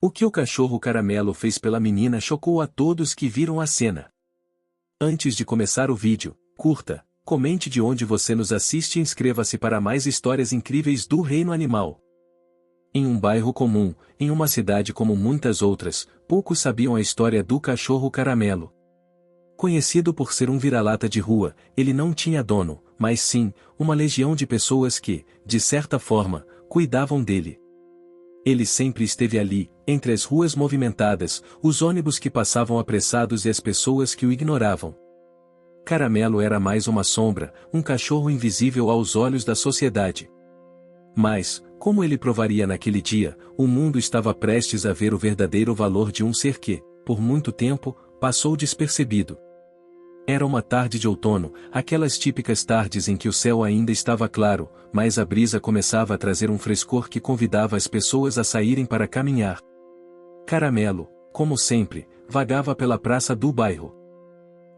O que o cachorro Caramelo fez pela menina chocou a todos que viram a cena. Antes de começar o vídeo, curta, comente de onde você nos assiste e inscreva-se para mais histórias incríveis do reino animal. Em um bairro comum, em uma cidade como muitas outras, poucos sabiam a história do cachorro Caramelo. Conhecido por ser um vira-lata de rua, ele não tinha dono, mas sim, uma legião de pessoas que, de certa forma, cuidavam dele. Ele sempre esteve ali, entre as ruas movimentadas, os ônibus que passavam apressados e as pessoas que o ignoravam. Caramelo era mais uma sombra, um cachorro invisível aos olhos da sociedade. Mas, como ele provaria naquele dia, o mundo estava prestes a ver o verdadeiro valor de um ser que, por muito tempo, passou despercebido. Era uma tarde de outono, aquelas típicas tardes em que o céu ainda estava claro, mas a brisa começava a trazer um frescor que convidava as pessoas a saírem para caminhar. Caramelo, como sempre, vagava pela praça do bairro.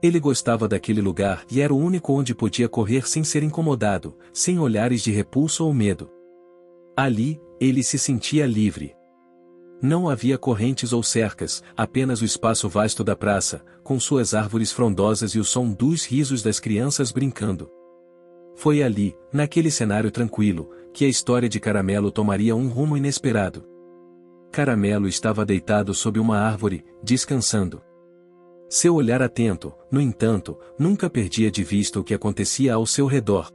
Ele gostava daquele lugar e era o único onde podia correr sem ser incomodado, sem olhares de repulso ou medo. Ali, ele se sentia livre. Não havia correntes ou cercas, apenas o espaço vasto da praça, com suas árvores frondosas e o som dos risos das crianças brincando. Foi ali, naquele cenário tranquilo, que a história de Caramelo tomaria um rumo inesperado. Caramelo estava deitado sob uma árvore, descansando. Seu olhar atento, no entanto, nunca perdia de vista o que acontecia ao seu redor.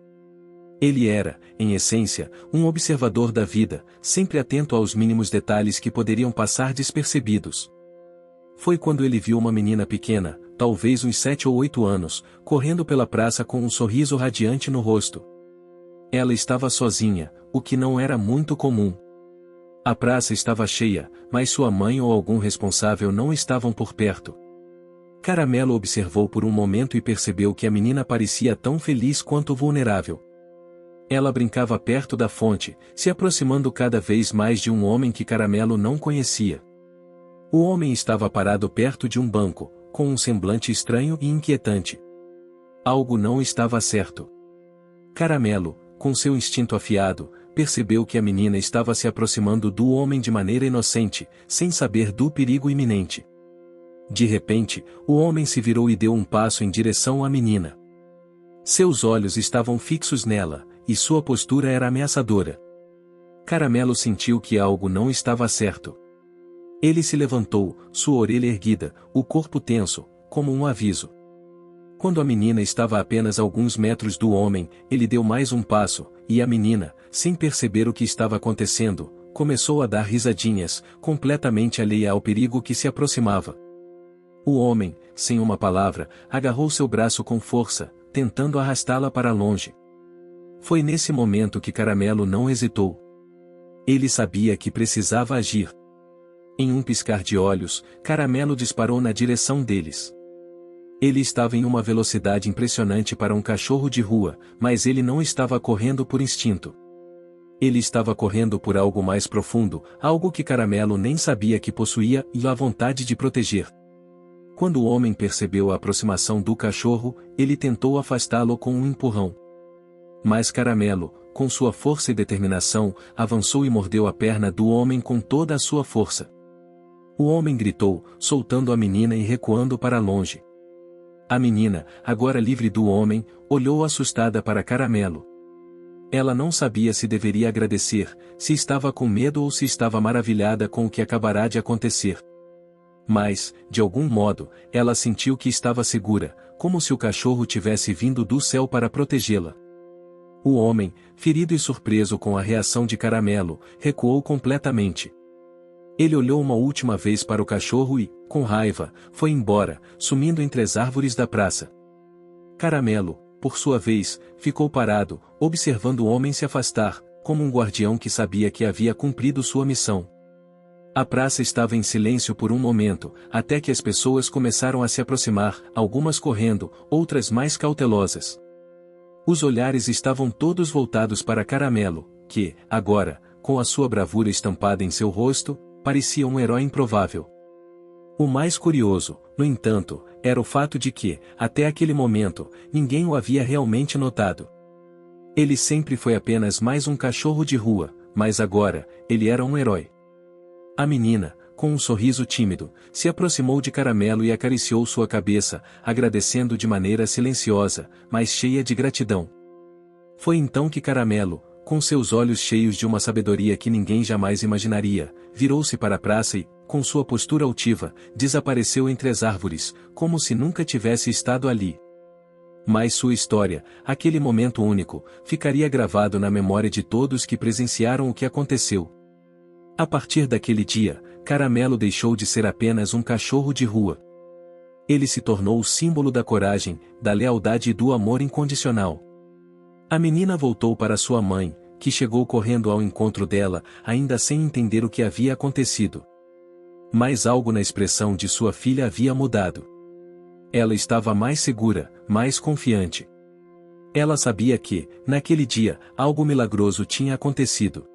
Ele era, em essência, um observador da vida, sempre atento aos mínimos detalhes que poderiam passar despercebidos. Foi quando ele viu uma menina pequena, talvez uns 7 ou 8 anos, correndo pela praça com um sorriso radiante no rosto. Ela estava sozinha, o que não era muito comum. A praça estava cheia, mas sua mãe ou algum responsável não estavam por perto. Caramelo observou por um momento e percebeu que a menina parecia tão feliz quanto vulnerável. Ela brincava perto da fonte, se aproximando cada vez mais de um homem que Caramelo não conhecia. O homem estava parado perto de um banco, com um semblante estranho e inquietante. Algo não estava certo. Caramelo, com seu instinto afiado, percebeu que a menina estava se aproximando do homem de maneira inocente, sem saber do perigo iminente. De repente, o homem se virou e deu um passo em direção à menina. Seus olhos estavam fixos nela, e sua postura era ameaçadora. Caramelo sentiu que algo não estava certo. Ele se levantou, sua orelha erguida, o corpo tenso, como um aviso. Quando a menina estava a apenas alguns metros do homem, ele deu mais um passo, e a menina, sem perceber o que estava acontecendo, começou a dar risadinhas, completamente alheia ao perigo que se aproximava. O homem, sem uma palavra, agarrou seu braço com força, tentando arrastá-la para longe. Foi nesse momento que Caramelo não hesitou. Ele sabia que precisava agir. Em um piscar de olhos, Caramelo disparou na direção deles. Ele estava em uma velocidade impressionante para um cachorro de rua, mas ele não estava correndo por instinto. Ele estava correndo por algo mais profundo, algo que Caramelo nem sabia que possuía e a vontade de proteger. Quando o homem percebeu a aproximação do cachorro, ele tentou afastá-lo com um empurrão. Mas Caramelo, com sua força e determinação, avançou e mordeu a perna do homem com toda a sua força. O homem gritou, soltando a menina e recuando para longe. A menina, agora livre do homem, olhou assustada para Caramelo. Ela não sabia se deveria agradecer, se estava com medo ou se estava maravilhada com o que acabará de acontecer. Mas, de algum modo, ela sentiu que estava segura, como se o cachorro tivesse vindo do céu para protegê-la. O homem, ferido e surpreso com a reação de Caramelo, recuou completamente. Ele olhou uma última vez para o cachorro e, com raiva, foi embora, sumindo entre as árvores da praça. Caramelo, por sua vez, ficou parado, observando o homem se afastar, como um guardião que sabia que havia cumprido sua missão. A praça estava em silêncio por um momento, até que as pessoas começaram a se aproximar, algumas correndo, outras mais cautelosas. Os olhares estavam todos voltados para Caramelo, que, agora, com a sua bravura estampada em seu rosto, parecia um herói improvável. O mais curioso, no entanto, era o fato de que, até aquele momento, ninguém o havia realmente notado. Ele sempre foi apenas mais um cachorro de rua, mas agora, ele era um herói. A menina, com um sorriso tímido, se aproximou de Caramelo e acariciou sua cabeça, agradecendo de maneira silenciosa, mas cheia de gratidão. Foi então que Caramelo, com seus olhos cheios de uma sabedoria que ninguém jamais imaginaria, virou-se para a praça e, com sua postura altiva, desapareceu entre as árvores, como se nunca tivesse estado ali. Mas sua história, aquele momento único, ficaria gravado na memória de todos que presenciaram o que aconteceu. A partir daquele dia, Caramelo deixou de ser apenas um cachorro de rua. Ele se tornou o símbolo da coragem, da lealdade e do amor incondicional. A menina voltou para sua mãe, que chegou correndo ao encontro dela, ainda sem entender o que havia acontecido. Mas algo na expressão de sua filha havia mudado. Ela estava mais segura, mais confiante. Ela sabia que, naquele dia, algo milagroso tinha acontecido.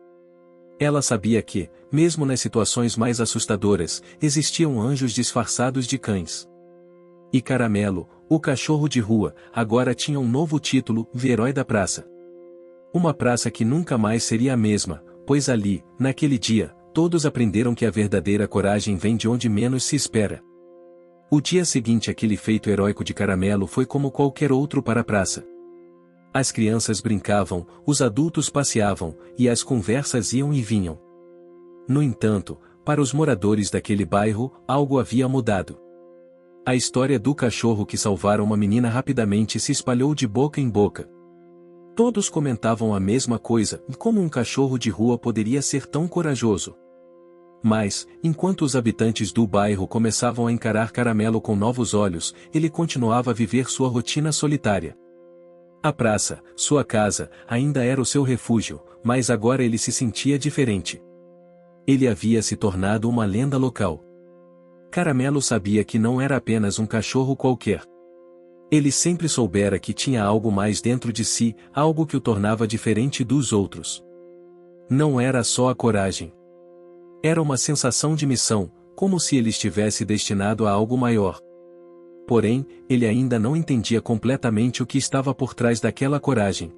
Ela sabia que, mesmo nas situações mais assustadoras, existiam anjos disfarçados de cães. E Caramelo, o cachorro de rua, agora tinha um novo título, o herói da praça. Uma praça que nunca mais seria a mesma, pois ali, naquele dia, todos aprenderam que a verdadeira coragem vem de onde menos se espera. O dia seguinte aquele feito heróico de Caramelo foi como qualquer outro para a praça. As crianças brincavam, os adultos passeavam, e as conversas iam e vinham. No entanto, para os moradores daquele bairro, algo havia mudado. A história do cachorro que salvara uma menina rapidamente se espalhou de boca em boca. Todos comentavam a mesma coisa, como um cachorro de rua poderia ser tão corajoso. Mas, enquanto os habitantes do bairro começavam a encarar Caramelo com novos olhos, ele continuava a viver sua rotina solitária. A praça, sua casa, ainda era o seu refúgio, mas agora ele se sentia diferente. Ele havia se tornado uma lenda local. Caramelo sabia que não era apenas um cachorro qualquer. Ele sempre soubera que tinha algo mais dentro de si, algo que o tornava diferente dos outros. Não era só a coragem. Era uma sensação de missão, como se ele estivesse destinado a algo maior. Porém, ele ainda não entendia completamente o que estava por trás daquela coragem.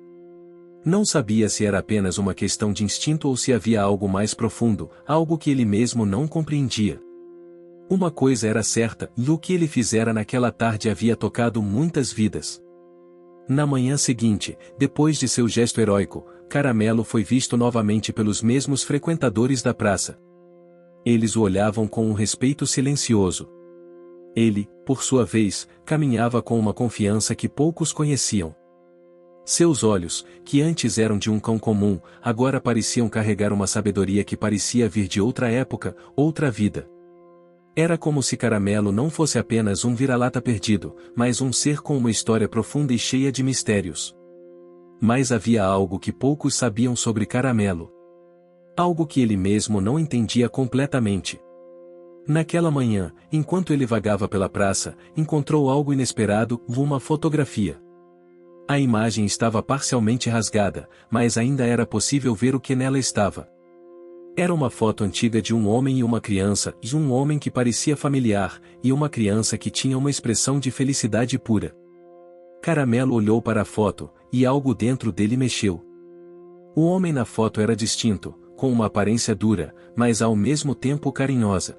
Não sabia se era apenas uma questão de instinto ou se havia algo mais profundo, algo que ele mesmo não compreendia. Uma coisa era certa, e o que ele fizera naquela tarde havia tocado muitas vidas. Na manhã seguinte, depois de seu gesto heróico, Caramelo foi visto novamente pelos mesmos frequentadores da praça. Eles o olhavam com um respeito silencioso. Ele, por sua vez, caminhava com uma confiança que poucos conheciam. Seus olhos, que antes eram de um cão comum, agora pareciam carregar uma sabedoria que parecia vir de outra época, outra vida. Era como se Caramelo não fosse apenas um vira-lata perdido, mas um ser com uma história profunda e cheia de mistérios. Mas havia algo que poucos sabiam sobre Caramelo. Algo que ele mesmo não entendia completamente. Naquela manhã, enquanto ele vagava pela praça, encontrou algo inesperado, uma fotografia. A imagem estava parcialmente rasgada, mas ainda era possível ver o que nela estava. Era uma foto antiga de um homem e uma criança, de um homem que parecia familiar, e uma criança que tinha uma expressão de felicidade pura. Caramelo olhou para a foto, e algo dentro dele mexeu. O homem na foto era distinto, com uma aparência dura, mas ao mesmo tempo carinhosa.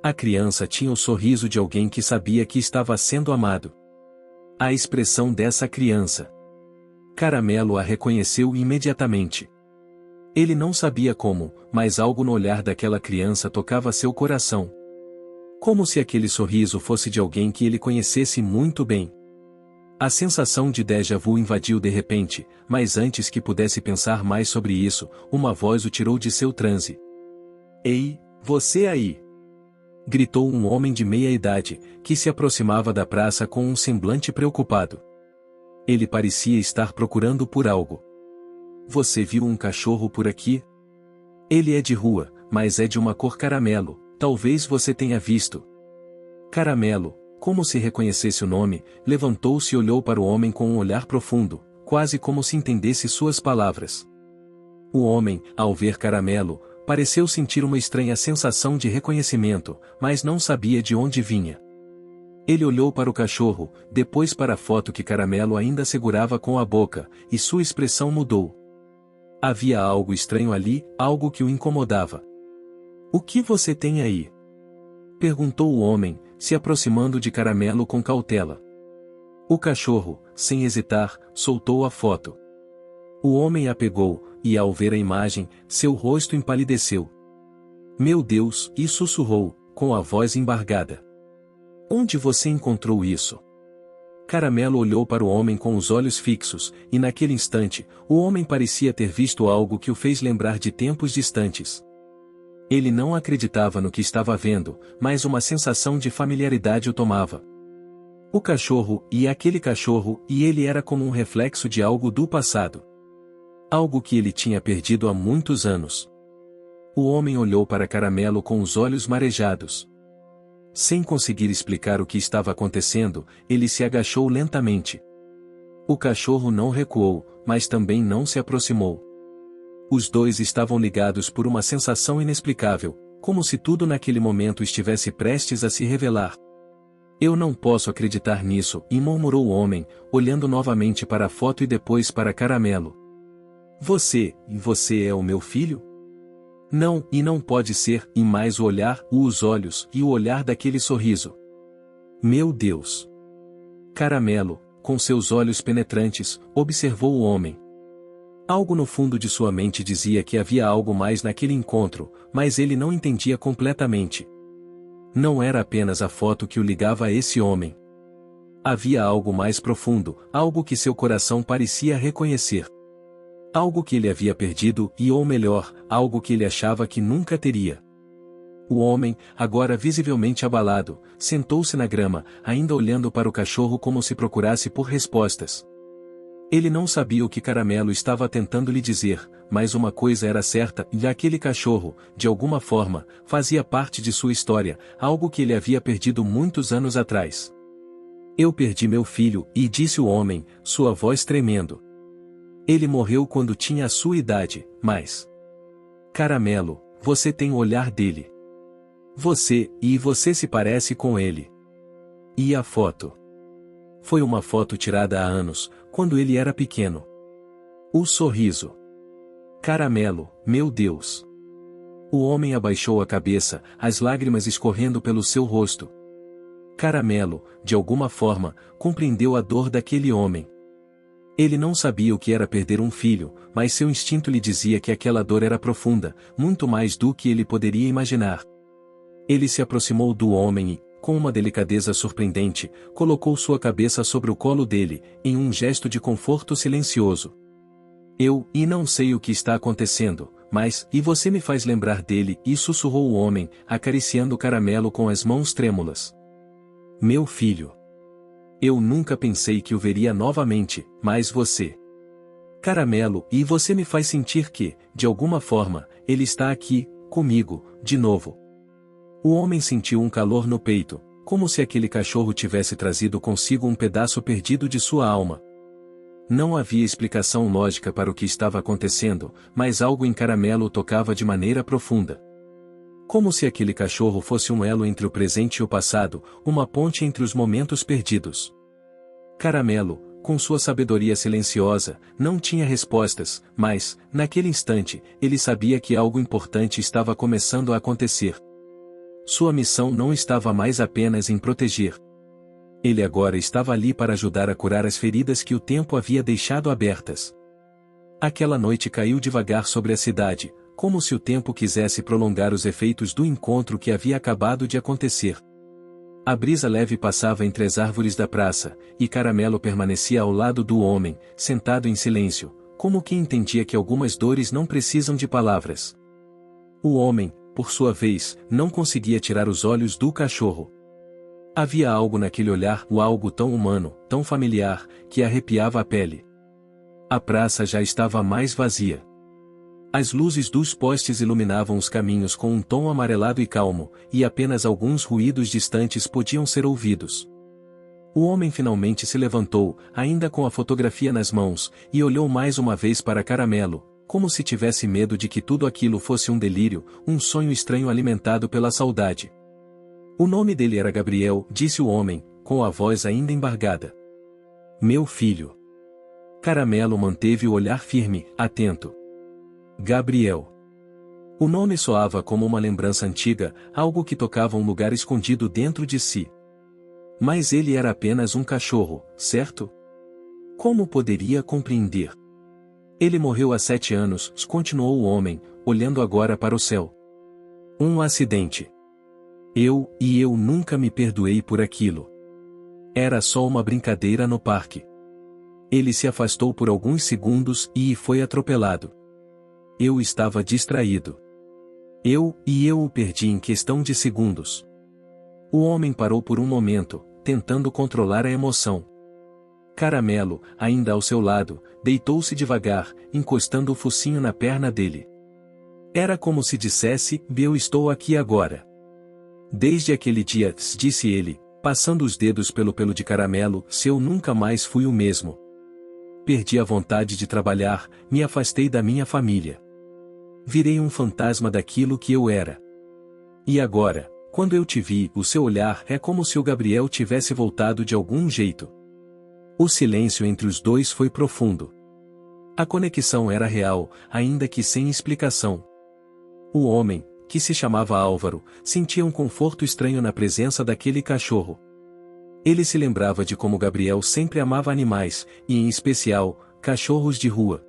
A criança tinha o sorriso de alguém que sabia que estava sendo amado. A expressão dessa criança. Caramelo a reconheceu imediatamente. Ele não sabia como, mas algo no olhar daquela criança tocava seu coração. Como se aquele sorriso fosse de alguém que ele conhecesse muito bem. A sensação de déjà vu invadiu de repente, mas antes que pudesse pensar mais sobre isso, uma voz o tirou de seu transe. "Ei, você aí!" gritou um homem de meia idade, que se aproximava da praça com um semblante preocupado. Ele parecia estar procurando por algo. "Você viu um cachorro por aqui? Ele é de rua, mas é de uma cor caramelo, talvez você tenha visto." Caramelo, como se reconhecesse o nome, levantou-se e olhou para o homem com um olhar profundo, quase como se entendesse suas palavras. O homem, ao ver Caramelo, pareceu sentir uma estranha sensação de reconhecimento, mas não sabia de onde vinha. Ele olhou para o cachorro, depois para a foto que Caramelo ainda segurava com a boca, e sua expressão mudou. Havia algo estranho ali, algo que o incomodava. O que você tem aí? Perguntou o homem, se aproximando de Caramelo com cautela. O cachorro, sem hesitar, soltou a foto. O homem a pegou, e ao ver a imagem, seu rosto empalideceu. Meu Deus, e sussurrou, com a voz embargada. Onde você encontrou isso? Caramelo olhou para o homem com os olhos fixos, e naquele instante, o homem parecia ter visto algo que o fez lembrar de tempos distantes. Ele não acreditava no que estava vendo, mas uma sensação de familiaridade o tomava. O cachorro, e aquele cachorro, e ele era como um reflexo de algo do passado. Algo que ele tinha perdido há muitos anos. O homem olhou para Caramelo com os olhos marejados. Sem conseguir explicar o que estava acontecendo, ele se agachou lentamente. O cachorro não recuou, mas também não se aproximou. Os dois estavam ligados por uma sensação inexplicável, como se tudo naquele momento estivesse prestes a se revelar. Eu não posso acreditar nisso, murmurou o homem, olhando novamente para a foto e depois para Caramelo. Você é o meu filho? Não, e não pode ser, e mais o olhar, os olhos, e o olhar daquele sorriso. Meu Deus! Caramelo, com seus olhos penetrantes, observou o homem. Algo no fundo de sua mente dizia que havia algo mais naquele encontro, mas ele não entendia completamente. Não era apenas a foto que o ligava a esse homem. Havia algo mais profundo, algo que seu coração parecia reconhecer. Algo que ele havia perdido e, ou melhor, algo que ele achava que nunca teria. O homem, agora visivelmente abalado, sentou-se na grama, ainda olhando para o cachorro como se procurasse por respostas. Ele não sabia o que Caramelo estava tentando lhe dizer, mas uma coisa era certa, e aquele cachorro, de alguma forma, fazia parte de sua história, algo que ele havia perdido muitos anos atrás. Eu perdi meu filho, e disse o homem, sua voz tremendo. Ele morreu quando tinha a sua idade, mas... Caramelo, você tem o olhar dele. Você se parece com ele. E a foto? Foi uma foto tirada há anos, quando ele era pequeno. O sorriso. Caramelo, meu Deus. O homem abaixou a cabeça, as lágrimas escorrendo pelo seu rosto. Caramelo, de alguma forma, compreendeu a dor daquele homem. Ele não sabia o que era perder um filho, mas seu instinto lhe dizia que aquela dor era profunda, muito mais do que ele poderia imaginar. Ele se aproximou do homem e, com uma delicadeza surpreendente, colocou sua cabeça sobre o colo dele, em um gesto de conforto silencioso. Eu não sei o que está acontecendo, mas, você me faz lembrar dele, sussurrou o homem, acariciando o Caramelo com as mãos trêmulas. Meu filho. Eu nunca pensei que o veria novamente, mas você... Caramelo, você me faz sentir que, de alguma forma, ele está aqui, comigo, de novo. O homem sentiu um calor no peito, como se aquele cachorro tivesse trazido consigo um pedaço perdido de sua alma. Não havia explicação lógica para o que estava acontecendo, mas algo em Caramelo o tocava de maneira profunda. Como se aquele cachorro fosse um elo entre o presente e o passado, uma ponte entre os momentos perdidos. Caramelo, com sua sabedoria silenciosa, não tinha respostas, mas, naquele instante, ele sabia que algo importante estava começando a acontecer. Sua missão não estava mais apenas em proteger. Ele agora estava ali para ajudar a curar as feridas que o tempo havia deixado abertas. Aquela noite caiu devagar sobre a cidade, como se o tempo quisesse prolongar os efeitos do encontro que havia acabado de acontecer. A brisa leve passava entre as árvores da praça, e Caramelo permanecia ao lado do homem, sentado em silêncio, como que entendia que algumas dores não precisam de palavras. O homem, por sua vez, não conseguia tirar os olhos do cachorro. Havia algo naquele olhar, algo tão humano, tão familiar, que arrepiava a pele. A praça já estava mais vazia. As luzes dos postes iluminavam os caminhos com um tom amarelado e calmo, e apenas alguns ruídos distantes podiam ser ouvidos. O homem finalmente se levantou, ainda com a fotografia nas mãos, e olhou mais uma vez para Caramelo, como se tivesse medo de que tudo aquilo fosse um delírio, um sonho estranho alimentado pela saudade. O nome dele era Gabriel, disse o homem, com a voz ainda embargada. Meu filho. Caramelo manteve o olhar firme, atento. Gabriel. O nome soava como uma lembrança antiga, algo que tocava um lugar escondido dentro de si. Mas ele era apenas um cachorro, certo? Como poderia compreender? Ele morreu há 7 anos, continuou o homem, olhando agora para o céu. Um acidente. Eu nunca me perdoei por aquilo. Era só uma brincadeira no parque. Ele se afastou por alguns segundos e foi atropelado. Eu estava distraído. Eu o perdi em questão de segundos. O homem parou por um momento, tentando controlar a emoção. Caramelo, ainda ao seu lado, deitou-se devagar, encostando o focinho na perna dele. Era como se dissesse: eu estou aqui agora. Desde aquele dia, disse ele, passando os dedos pelo pelo de Caramelo, se eu nunca mais fui o mesmo. Perdi a vontade de trabalhar, me afastei da minha família. Virei um fantasma daquilo que eu era. E agora, quando eu te vi, o seu olhar é como se o Gabriel tivesse voltado de algum jeito. O silêncio entre os dois foi profundo. A conexão era real, ainda que sem explicação. O homem, que se chamava Álvaro, sentia um conforto estranho na presença daquele cachorro. Ele se lembrava de como Gabriel sempre amava animais, e em especial, cachorros de rua.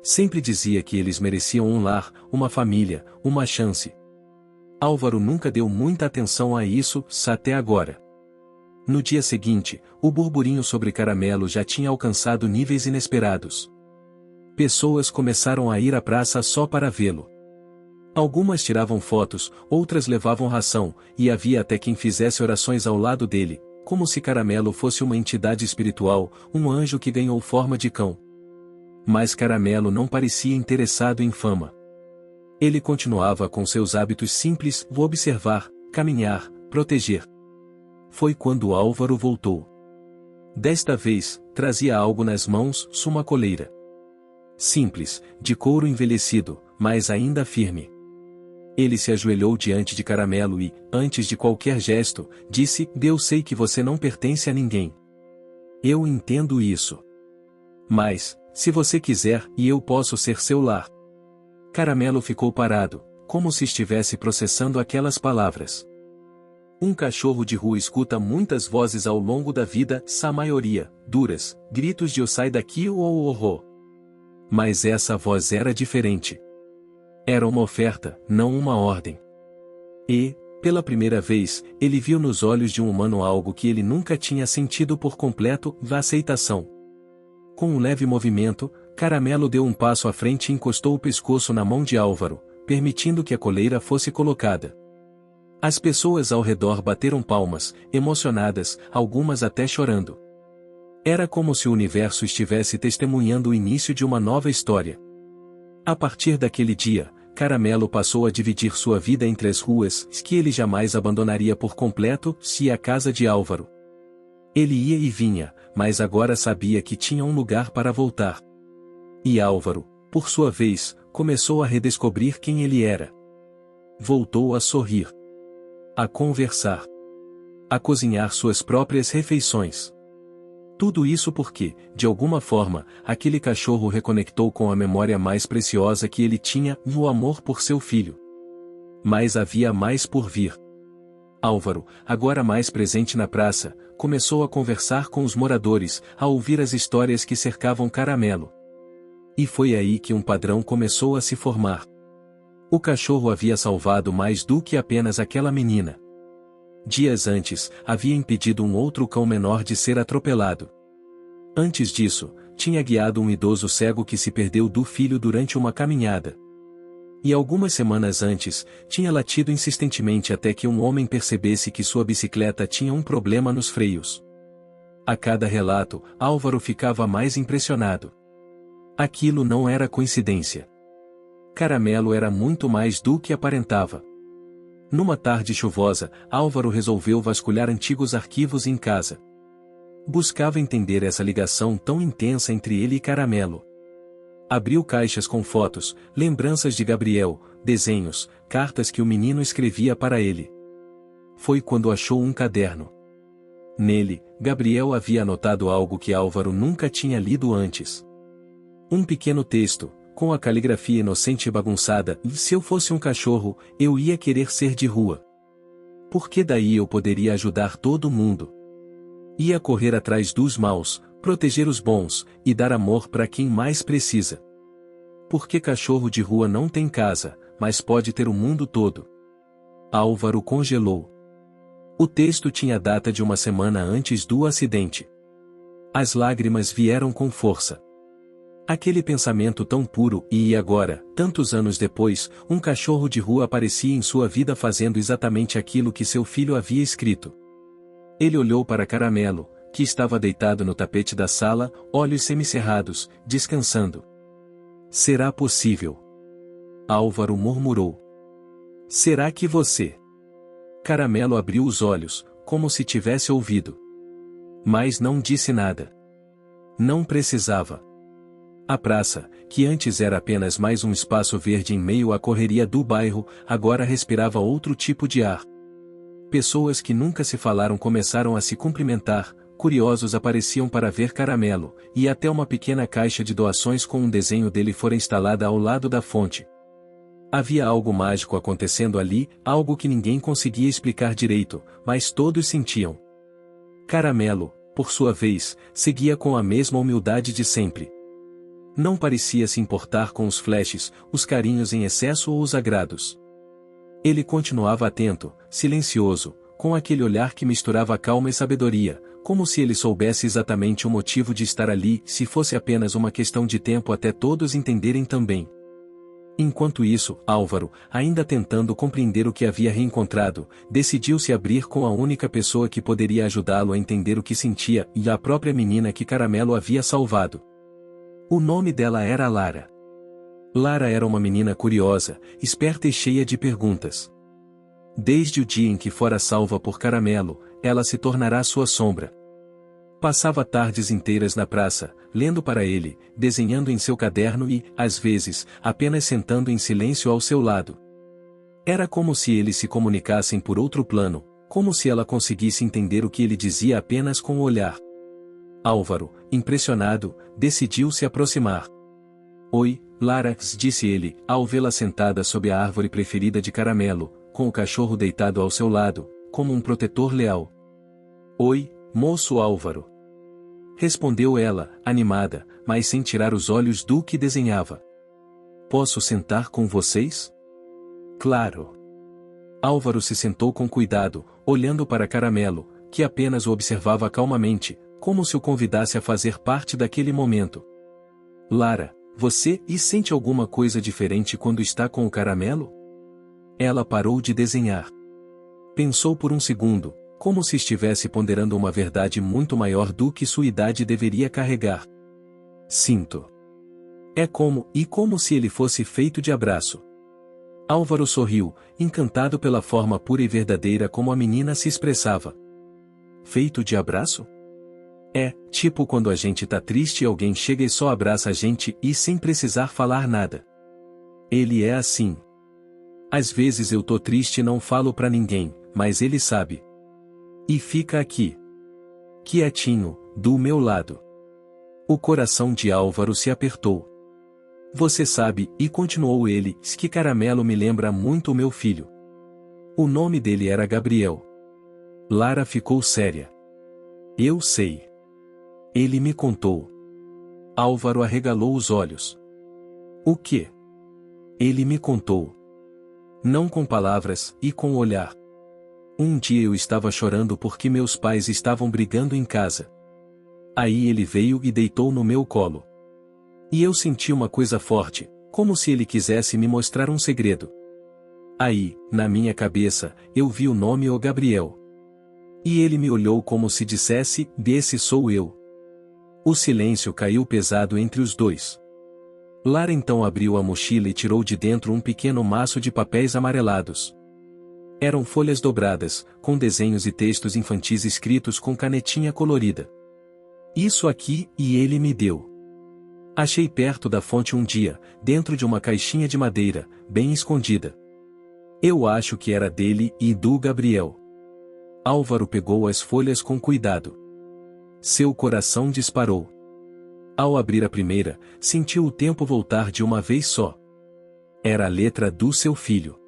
Sempre dizia que eles mereciam um lar, uma família, uma chance. Álvaro nunca deu muita atenção a isso, até agora. No dia seguinte, o burburinho sobre Caramelo já tinha alcançado níveis inesperados. Pessoas começaram a ir à praça só para vê-lo. Algumas tiravam fotos, outras levavam ração, e havia até quem fizesse orações ao lado dele, como se Caramelo fosse uma entidade espiritual, um anjo que ganhou forma de cão. Mas Caramelo não parecia interessado em fama. Ele continuava com seus hábitos simples: vou observar, caminhar, proteger. Foi quando Álvaro voltou. Desta vez, trazia algo nas mãos, uma coleira. Simples, de couro envelhecido, mas ainda firme. Ele se ajoelhou diante de Caramelo e, antes de qualquer gesto, disse: eu sei que você não pertence a ninguém. Eu entendo isso. Mas, se você quiser, eu posso ser seu lar. Caramelo ficou parado, como se estivesse processando aquelas palavras. Um cachorro de rua escuta muitas vozes ao longo da vida, a maioria, duras, gritos de "eu sai daqui" ou "horror". Mas essa voz era diferente. Era uma oferta, não uma ordem. E, pela primeira vez, ele viu nos olhos de um humano algo que ele nunca tinha sentido por completo: a aceitação. Com um leve movimento, Caramelo deu um passo à frente e encostou o pescoço na mão de Álvaro, permitindo que a coleira fosse colocada. As pessoas ao redor bateram palmas, emocionadas, algumas até chorando. Era como se o universo estivesse testemunhando o início de uma nova história. A partir daquele dia, Caramelo passou a dividir sua vida entre as ruas, que ele jamais abandonaria por completo, e a casa de Álvaro. Ele ia e vinha, mas agora sabia que tinha um lugar para voltar. E Álvaro, por sua vez, começou a redescobrir quem ele era. Voltou a sorrir. A conversar. A cozinhar suas próprias refeições. Tudo isso porque, de alguma forma, aquele cachorro reconectou com a memória mais preciosa que ele tinha, o amor por seu filho. Mas havia mais por vir. Álvaro, agora mais presente na praça, começou a conversar com os moradores, a ouvir as histórias que cercavam Caramelo. E foi aí que um padrão começou a se formar. O cachorro havia salvado mais do que apenas aquela menina. Dias antes, havia impedido um outro cão menor de ser atropelado. Antes disso, tinha guiado um idoso cego que se perdeu do filho durante uma caminhada. E algumas semanas antes, tinha latido insistentemente até que um homem percebesse que sua bicicleta tinha um problema nos freios. A cada relato, Álvaro ficava mais impressionado. Aquilo não era coincidência. Caramelo era muito mais do que aparentava. Numa tarde chuvosa, Álvaro resolveu vasculhar antigos arquivos em casa. Buscava entender essa ligação tão intensa entre ele e Caramelo. Abriu caixas com fotos, lembranças de Gabriel, desenhos, cartas que o menino escrevia para ele. Foi quando achou um caderno. Nele, Gabriel havia anotado algo que Álvaro nunca tinha lido antes. Um pequeno texto, com a caligrafia inocente e bagunçada, e se eu fosse um cachorro, eu ia querer ser de rua. Porque daí eu poderia ajudar todo mundo. Ia correr atrás dos maus, proteger os bons, e dar amor para quem mais precisa. Porque cachorro de rua não tem casa, mas pode ter o mundo todo. Álvaro congelou. O texto tinha data de uma semana antes do acidente. As lágrimas vieram com força. Aquele pensamento tão puro e agora, tantos anos depois, um cachorro de rua aparecia em sua vida fazendo exatamente aquilo que seu filho havia escrito. Ele olhou para Caramelo, que estava deitado no tapete da sala, olhos semicerrados, descansando. Será possível? Álvaro murmurou. Será que você? Caramelo abriu os olhos, como se tivesse ouvido. Mas não disse nada. Não precisava. A praça, que antes era apenas mais um espaço verde em meio à correria do bairro, agora respirava outro tipo de ar. Pessoas que nunca se falaram começaram a se cumprimentar, curiosos apareciam para ver Caramelo, e até uma pequena caixa de doações com um desenho dele fora instalada ao lado da fonte. Havia algo mágico acontecendo ali, algo que ninguém conseguia explicar direito, mas todos sentiam. Caramelo, por sua vez, seguia com a mesma humildade de sempre. Não parecia se importar com os flashes, os carinhos em excesso ou os agrados. Ele continuava atento, silencioso, com aquele olhar que misturava calma e sabedoria, como se ele soubesse exatamente o motivo de estar ali, se fosse apenas uma questão de tempo até todos entenderem também. Enquanto isso, Álvaro, ainda tentando compreender o que havia reencontrado, decidiu se abrir com a única pessoa que poderia ajudá-lo a entender o que sentia, e a própria menina que Caramelo havia salvado. O nome dela era Lara. Lara era uma menina curiosa, esperta e cheia de perguntas. Desde o dia em que fora salva por Caramelo, ela se tornará sua sombra. Passava tardes inteiras na praça, lendo para ele, desenhando em seu caderno e, às vezes, apenas sentando em silêncio ao seu lado. Era como se eles se comunicassem por outro plano, como se ela conseguisse entender o que ele dizia apenas com o olhar. Álvaro, impressionado, decidiu se aproximar. Oi, Lara, disse ele, ao vê-la sentada sob a árvore preferida de Caramelo, com o cachorro deitado ao seu lado, como um protetor leal. Oi, moço Álvaro. Respondeu ela, animada, mas sem tirar os olhos do que desenhava. Posso sentar com vocês? Claro. Álvaro se sentou com cuidado, olhando para Caramelo, que apenas o observava calmamente, como se o convidasse a fazer parte daquele momento. Lara, você sente alguma coisa diferente quando está com o Caramelo? Ela parou de desenhar. Pensou por um segundo, como se estivesse ponderando uma verdade muito maior do que sua idade deveria carregar. Sinto. É como se ele fosse feito de abraço. Álvaro sorriu, encantado pela forma pura e verdadeira como a menina se expressava. Feito de abraço? É, tipo quando a gente tá triste e alguém chega e só abraça a gente e sem precisar falar nada. Ele é assim. Às vezes eu tô triste e não falo pra ninguém, mas ele sabe. E fica aqui. Quietinho, do meu lado. O coração de Álvaro se apertou. Você sabe, e continuou ele, que Caramelo me lembra muito o meu filho. O nome dele era Gabriel. Lara ficou séria. Eu sei. Ele me contou. Álvaro arregalou os olhos. O quê? Ele me contou. Não com palavras, e com o olhar. Um dia eu estava chorando porque meus pais estavam brigando em casa. Aí ele veio e deitou no meu colo. E eu senti uma coisa forte, como se ele quisesse me mostrar um segredo. Aí, na minha cabeça, eu vi o nome O Gabriel. E ele me olhou como se dissesse, desse sou eu. O silêncio caiu pesado entre os dois. Lara então abriu a mochila e tirou de dentro um pequeno maço de papéis amarelados. Eram folhas dobradas, com desenhos e textos infantis escritos com canetinha colorida. Isso aqui, e ele me deu. Achei perto da fonte um dia, dentro de uma caixinha de madeira, bem escondida. Eu acho que era dele e do Gabriel. Álvaro pegou as folhas com cuidado. Seu coração disparou. Ao abrir a primeira, sentiu o tempo voltar de uma vez só. Era a letra do seu filho.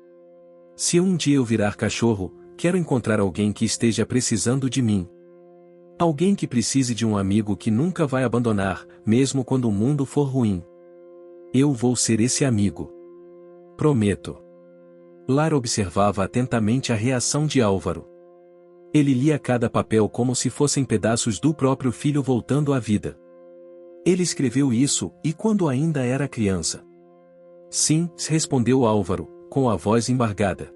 Se um dia eu virar cachorro, quero encontrar alguém que esteja precisando de mim. Alguém que precise de um amigo que nunca vai abandonar, mesmo quando o mundo for ruim. Eu vou ser esse amigo. Prometo. Lara observava atentamente a reação de Álvaro. Ele lia cada papel como se fossem pedaços do próprio filho voltando à vida. Ele escreveu isso, e quando ainda era criança? Sim, respondeu Álvaro, com a voz embargada.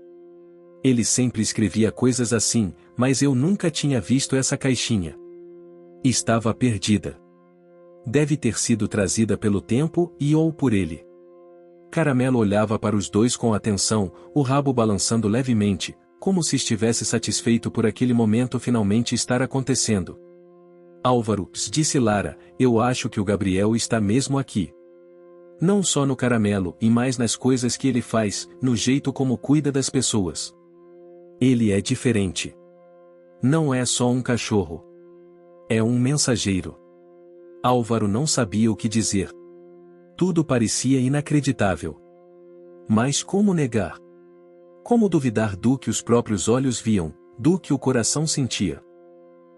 Ele sempre escrevia coisas assim, mas eu nunca tinha visto essa caixinha. Estava perdida. Deve ter sido trazida pelo tempo ou por ele. Caramelo olhava para os dois com atenção, o rabo balançando levemente, como se estivesse satisfeito por aquele momento finalmente estar acontecendo. Álvaro, disse Lara, eu acho que o Gabriel está mesmo aqui. Não só no Caramelo, e mais nas coisas que ele faz, no jeito como cuida das pessoas. Ele é diferente. Não é só um cachorro. É um mensageiro. Álvaro não sabia o que dizer. Tudo parecia inacreditável. Mas como negar? Como duvidar do que os próprios olhos viam, do que o coração sentia?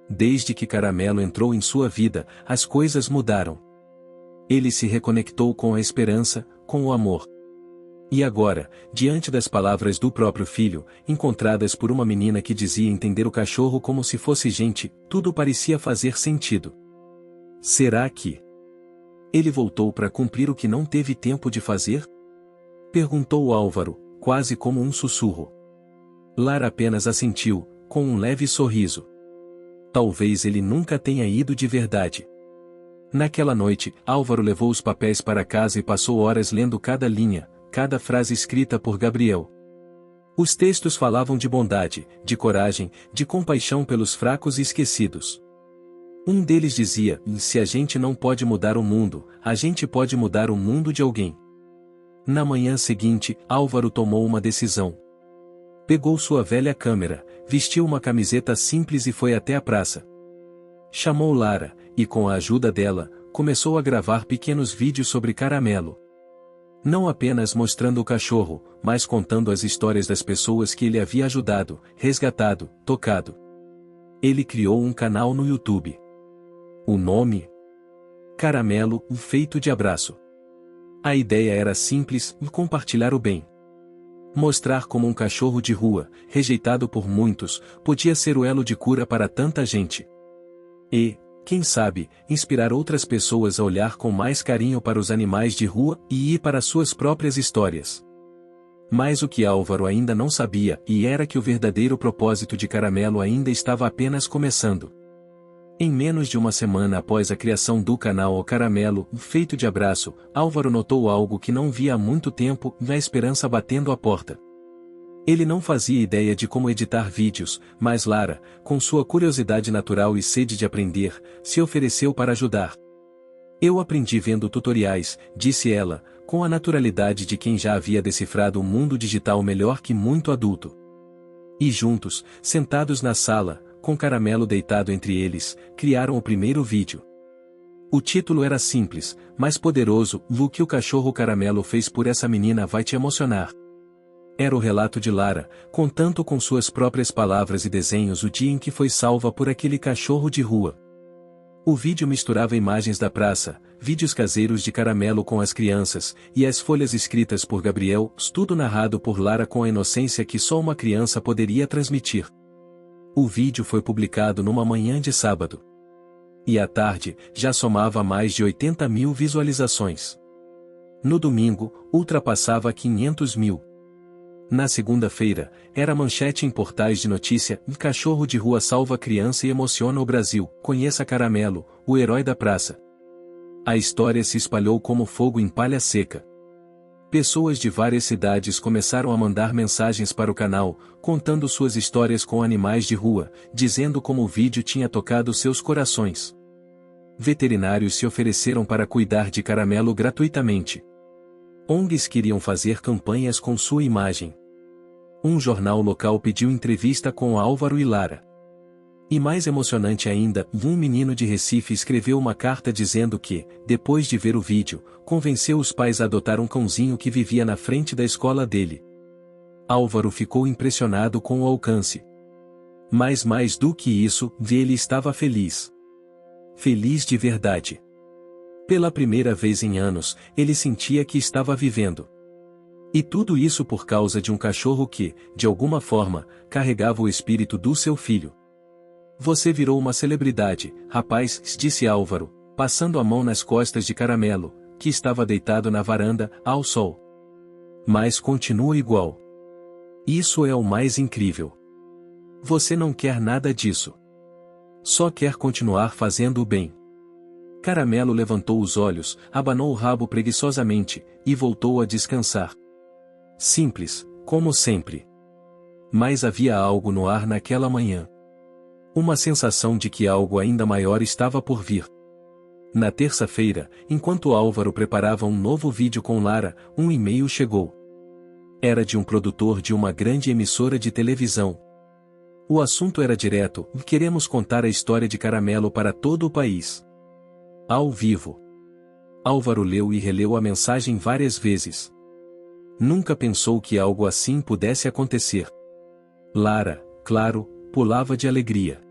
Desde que Caramelo entrou em sua vida, as coisas mudaram. Ele se reconectou com a esperança, com o amor. E agora, diante das palavras do próprio filho, encontradas por uma menina que dizia entender o cachorro como se fosse gente, tudo parecia fazer sentido. Será que ele voltou para cumprir o que não teve tempo de fazer? Perguntou Álvaro, quase como um sussurro. Lara apenas assentiu, com um leve sorriso. Talvez ele nunca tenha ido de verdade. Naquela noite, Álvaro levou os papéis para casa e passou horas lendo cada linha, cada frase escrita por Gabriel. Os textos falavam de bondade, de coragem, de compaixão pelos fracos e esquecidos. Um deles dizia, se a gente não pode mudar o mundo, a gente pode mudar o mundo de alguém. Na manhã seguinte, Álvaro tomou uma decisão. Pegou sua velha câmera, vestiu uma camiseta simples e foi até a praça. Chamou Lara, e com a ajuda dela, começou a gravar pequenos vídeos sobre Caramelo. Não apenas mostrando o cachorro, mas contando as histórias das pessoas que ele havia ajudado, resgatado, tocado. Ele criou um canal no YouTube. O nome? Caramelo, feito de abraço. A ideia era simples, compartilhar o bem. Mostrar como um cachorro de rua, rejeitado por muitos, podia ser o elo de cura para tanta gente. E, quem sabe, inspirar outras pessoas a olhar com mais carinho para os animais de rua e ir para suas próprias histórias. Mas o que Álvaro ainda não sabia, era que o verdadeiro propósito de Caramelo ainda estava apenas começando. Em menos de uma semana após a criação do canal O Caramelo, feito de abraço, Álvaro notou algo que não via há muito tempo, a esperança batendo à porta. Ele não fazia ideia de como editar vídeos, mas Lara, com sua curiosidade natural e sede de aprender, se ofereceu para ajudar. Eu aprendi vendo tutoriais, disse ela, com a naturalidade de quem já havia decifrado o mundo digital melhor que muito adulto. E juntos, sentados na sala, com Caramelo deitado entre eles, criaram o primeiro vídeo. O título era simples, mas poderoso, o que o cachorro Caramelo fez por essa menina vai te emocionar. Era o relato de Lara, contando com suas próprias palavras e desenhos o dia em que foi salva por aquele cachorro de rua. O vídeo misturava imagens da praça, vídeos caseiros de Caramelo com as crianças, e as folhas escritas por Gabriel, tudo narrado por Lara com a inocência que só uma criança poderia transmitir. O vídeo foi publicado numa manhã de sábado. E à tarde, já somava mais de 80 mil visualizações. No domingo, ultrapassava 500 mil. Na segunda-feira, era manchete em portais de notícia, cachorro de rua salva criança e emociona o Brasil, conheça Caramelo, o herói da praça. A história se espalhou como fogo em palha seca. Pessoas de várias cidades começaram a mandar mensagens para o canal, contando suas histórias com animais de rua, dizendo como o vídeo tinha tocado seus corações. Veterinários se ofereceram para cuidar de Caramelo gratuitamente. ONGs queriam fazer campanhas com sua imagem. Um jornal local pediu entrevista com Álvaro e Lara. E mais emocionante ainda, um menino de Recife escreveu uma carta dizendo que, depois de ver o vídeo, convenceu os pais a adotar um cãozinho que vivia na frente da escola dele. Álvaro ficou impressionado com o alcance. Mas mais do que isso, ele estava feliz. Feliz de verdade. Pela primeira vez em anos, ele sentia que estava vivendo. E tudo isso por causa de um cachorro que, de alguma forma, carregava o espírito do seu filho. Você virou uma celebridade, rapaz, disse Álvaro, passando a mão nas costas de Caramelo, que estava deitado na varanda, ao sol. Mas continua igual. Isso é o mais incrível. Você não quer nada disso. Só quer continuar fazendo o bem. Caramelo levantou os olhos, abanou o rabo preguiçosamente, e voltou a descansar. Simples, como sempre. Mas havia algo no ar naquela manhã. Uma sensação de que algo ainda maior estava por vir. Na terça-feira, enquanto Álvaro preparava um novo vídeo com Lara, um e-mail chegou. Era de um produtor de uma grande emissora de televisão. O assunto era direto: queremos contar a história de Caramelo para todo o país. Ao vivo. Álvaro leu e releu a mensagem várias vezes. Nunca pensou que algo assim pudesse acontecer. Lara, claro, pulava de alegria.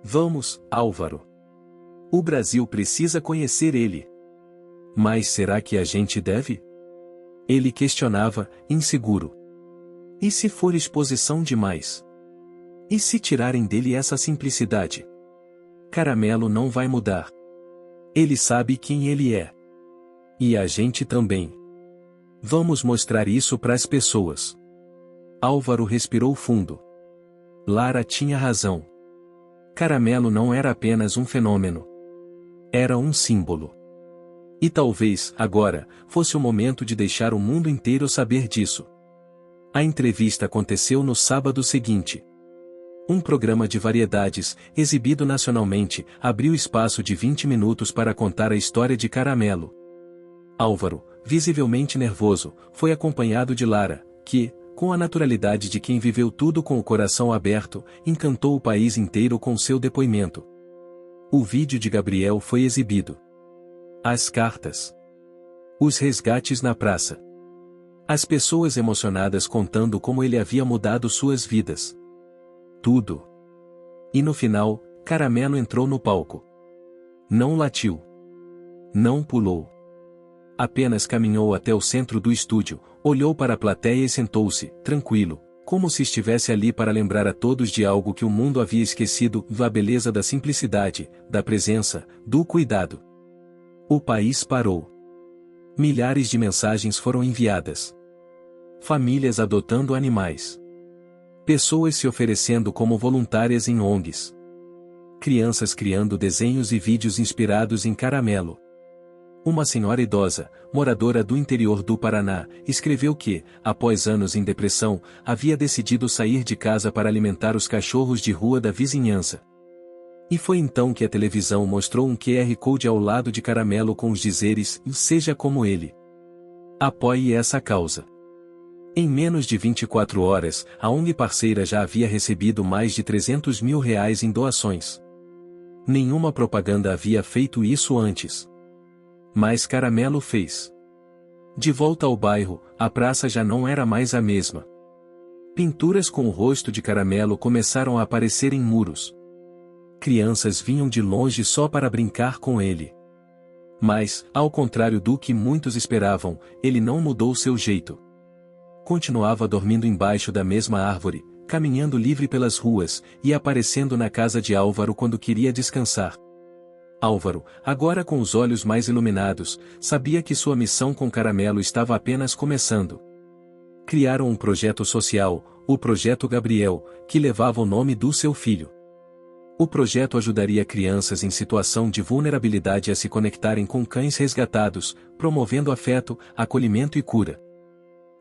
Vamos, Álvaro. O Brasil precisa conhecer ele. Mas será que a gente deve? Ele questionava, inseguro. E se for exposição demais? E se tirarem dele essa simplicidade? Caramelo não vai mudar. Ele sabe quem ele é. E a gente também. Vamos mostrar isso para as pessoas. Álvaro respirou fundo. Lara tinha razão. Caramelo não era apenas um fenômeno. Era um símbolo. E talvez, agora, fosse o momento de deixar o mundo inteiro saber disso. A entrevista aconteceu no sábado seguinte. Um programa de variedades, exibido nacionalmente, abriu espaço de 20 minutos para contar a história de Caramelo. Álvaro, visivelmente nervoso, foi acompanhado de Lara, que, com a naturalidade de quem viveu tudo com o coração aberto, encantou o país inteiro com seu depoimento. O vídeo de Gabriel foi exibido. As cartas. Os resgates na praça. As pessoas emocionadas contando como ele havia mudado suas vidas. Tudo. E no final, Caramelo entrou no palco. Não latiu. Não pulou. Apenas caminhou até o centro do estúdio, olhou para a plateia e sentou-se, tranquilo, como se estivesse ali para lembrar a todos de algo que o mundo havia esquecido, a beleza da simplicidade, da presença, do cuidado. O país parou. Milhares de mensagens foram enviadas. Famílias adotando animais. Pessoas se oferecendo como voluntárias em ONGs. Crianças criando desenhos e vídeos inspirados em Caramelo. Uma senhora idosa, moradora do interior do Paraná, escreveu que, após anos em depressão, havia decidido sair de casa para alimentar os cachorros de rua da vizinhança. E foi então que a televisão mostrou um QR Code ao lado de Caramelo com os dizeres: seja como ele. Apoie essa causa. Em menos de 24 horas, a ONG parceira já havia recebido mais de R$300 mil em doações. Nenhuma propaganda havia feito isso antes. Mas Caramelo fez. De volta ao bairro, a praça já não era mais a mesma. Pinturas com o rosto de Caramelo começaram a aparecer em muros. Crianças vinham de longe só para brincar com ele. Mas, ao contrário do que muitos esperavam, ele não mudou seu jeito. Continuava dormindo embaixo da mesma árvore, caminhando livre pelas ruas, e aparecendo na casa de Álvaro quando queria descansar. Álvaro, agora com os olhos mais iluminados, sabia que sua missão com Caramelo estava apenas começando. Criaram um projeto social, o Projeto Gabriel, que levava o nome do seu filho. O projeto ajudaria crianças em situação de vulnerabilidade a se conectarem com cães resgatados, promovendo afeto, acolhimento e cura.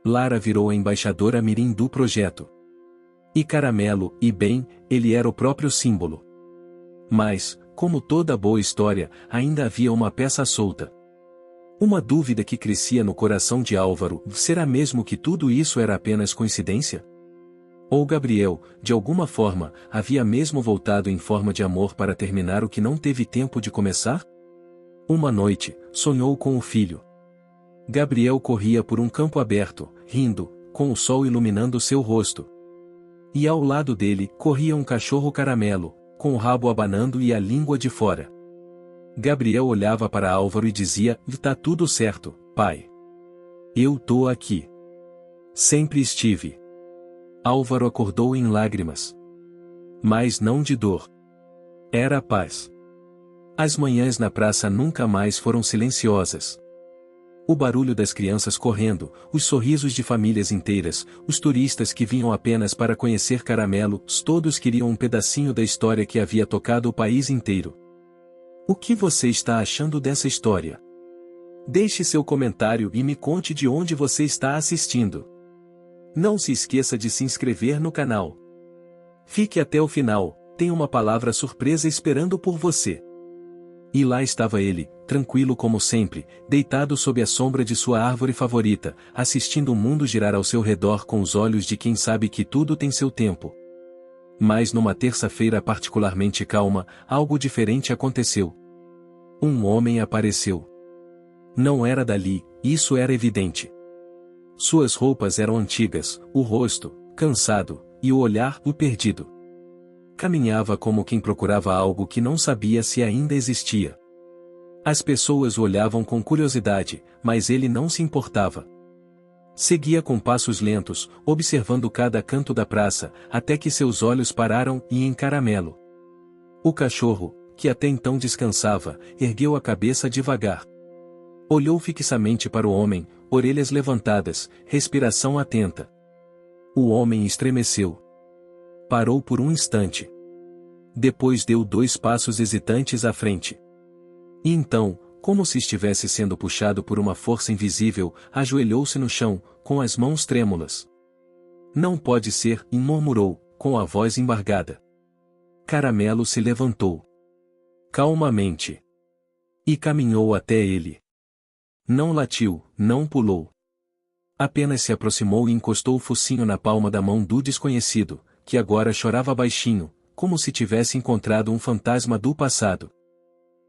Lara virou a embaixadora mirim do projeto. E Caramelo, e bem, ele era o próprio símbolo. Mas, como toda boa história, ainda havia uma peça solta. Uma dúvida que crescia no coração de Álvaro: será mesmo que tudo isso era apenas coincidência? Ou Gabriel, de alguma forma, havia mesmo voltado em forma de amor para terminar o que não teve tempo de começar? Uma noite, sonhou com o filho. Gabriel corria por um campo aberto, rindo, com o sol iluminando seu rosto. E ao lado dele, corria um cachorro caramelo, com o rabo abanando e a língua de fora. Gabriel olhava para Álvaro e dizia: "Tá tudo certo, pai. Eu tô aqui. Sempre estive." Álvaro acordou em lágrimas. Mas não de dor. Era paz. As manhãs na praça nunca mais foram silenciosas. O barulho das crianças correndo, os sorrisos de famílias inteiras, os turistas que vinham apenas para conhecer Caramelo, todos queriam um pedacinho da história que havia tocado o país inteiro. O que você está achando dessa história? Deixe seu comentário e me conte de onde você está assistindo. Não se esqueça de se inscrever no canal. Fique até o final, tem uma palavra surpresa esperando por você. E lá estava ele, tranquilo como sempre, deitado sob a sombra de sua árvore favorita, assistindo o mundo girar ao seu redor com os olhos de quem sabe que tudo tem seu tempo. Mas numa terça-feira particularmente calma, algo diferente aconteceu. Um homem apareceu. Não era dali, isso era evidente. Suas roupas eram antigas, o rosto, cansado, e o olhar, perdido. Caminhava como quem procurava algo que não sabia se ainda existia. As pessoas o olhavam com curiosidade, mas ele não se importava. Seguia com passos lentos, observando cada canto da praça, até que seus olhos pararam em Caramelo. O cachorro, que até então descansava, ergueu a cabeça devagar. Olhou fixamente para o homem, orelhas levantadas, respiração atenta. O homem estremeceu. Parou por um instante. Depois deu 2 passos hesitantes à frente. E então, como se estivesse sendo puxado por uma força invisível, ajoelhou-se no chão, com as mãos trêmulas. "Não pode ser", murmurou, com a voz embargada. Caramelo se levantou. Calmamente. E caminhou até ele. Não latiu, não pulou. Apenas se aproximou e encostou o focinho na palma da mão do desconhecido, que agora chorava baixinho, como se tivesse encontrado um fantasma do passado.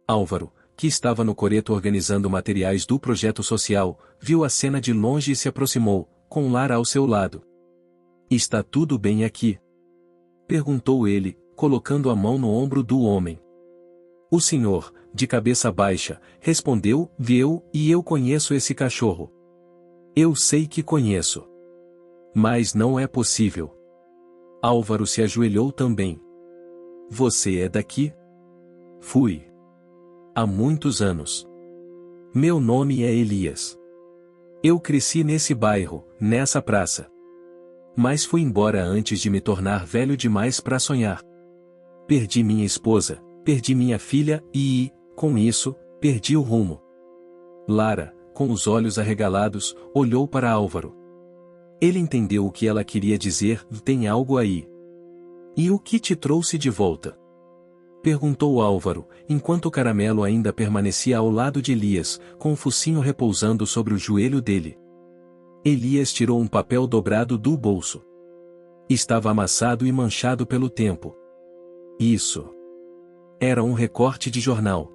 Álvaro, que estava no coreto organizando materiais do projeto social, viu a cena de longe e se aproximou, com Lara ao seu lado. "Está tudo bem aqui?" perguntou ele, colocando a mão no ombro do homem. O senhor, de cabeça baixa, respondeu: "Viu, e eu conheço esse cachorro." "Eu sei que conheço. Mas não é possível." Álvaro se ajoelhou também. "Você é daqui?" "Fui. Há muitos anos. Meu nome é Elias. Eu cresci nesse bairro, nessa praça. Mas fui embora antes de me tornar velho demais para sonhar. Perdi minha esposa, perdi minha filha e, com isso, perdi o rumo." Lara, com os olhos arregalados, olhou para Álvaro. Ele entendeu o que ela queria dizer: "Tem algo aí." "E o que te trouxe de volta?" perguntou Álvaro, enquanto Caramelo ainda permanecia ao lado de Elias, com o focinho repousando sobre o joelho dele. Elias tirou um papel dobrado do bolso. Estava amassado e manchado pelo tempo. Isso. Era um recorte de jornal.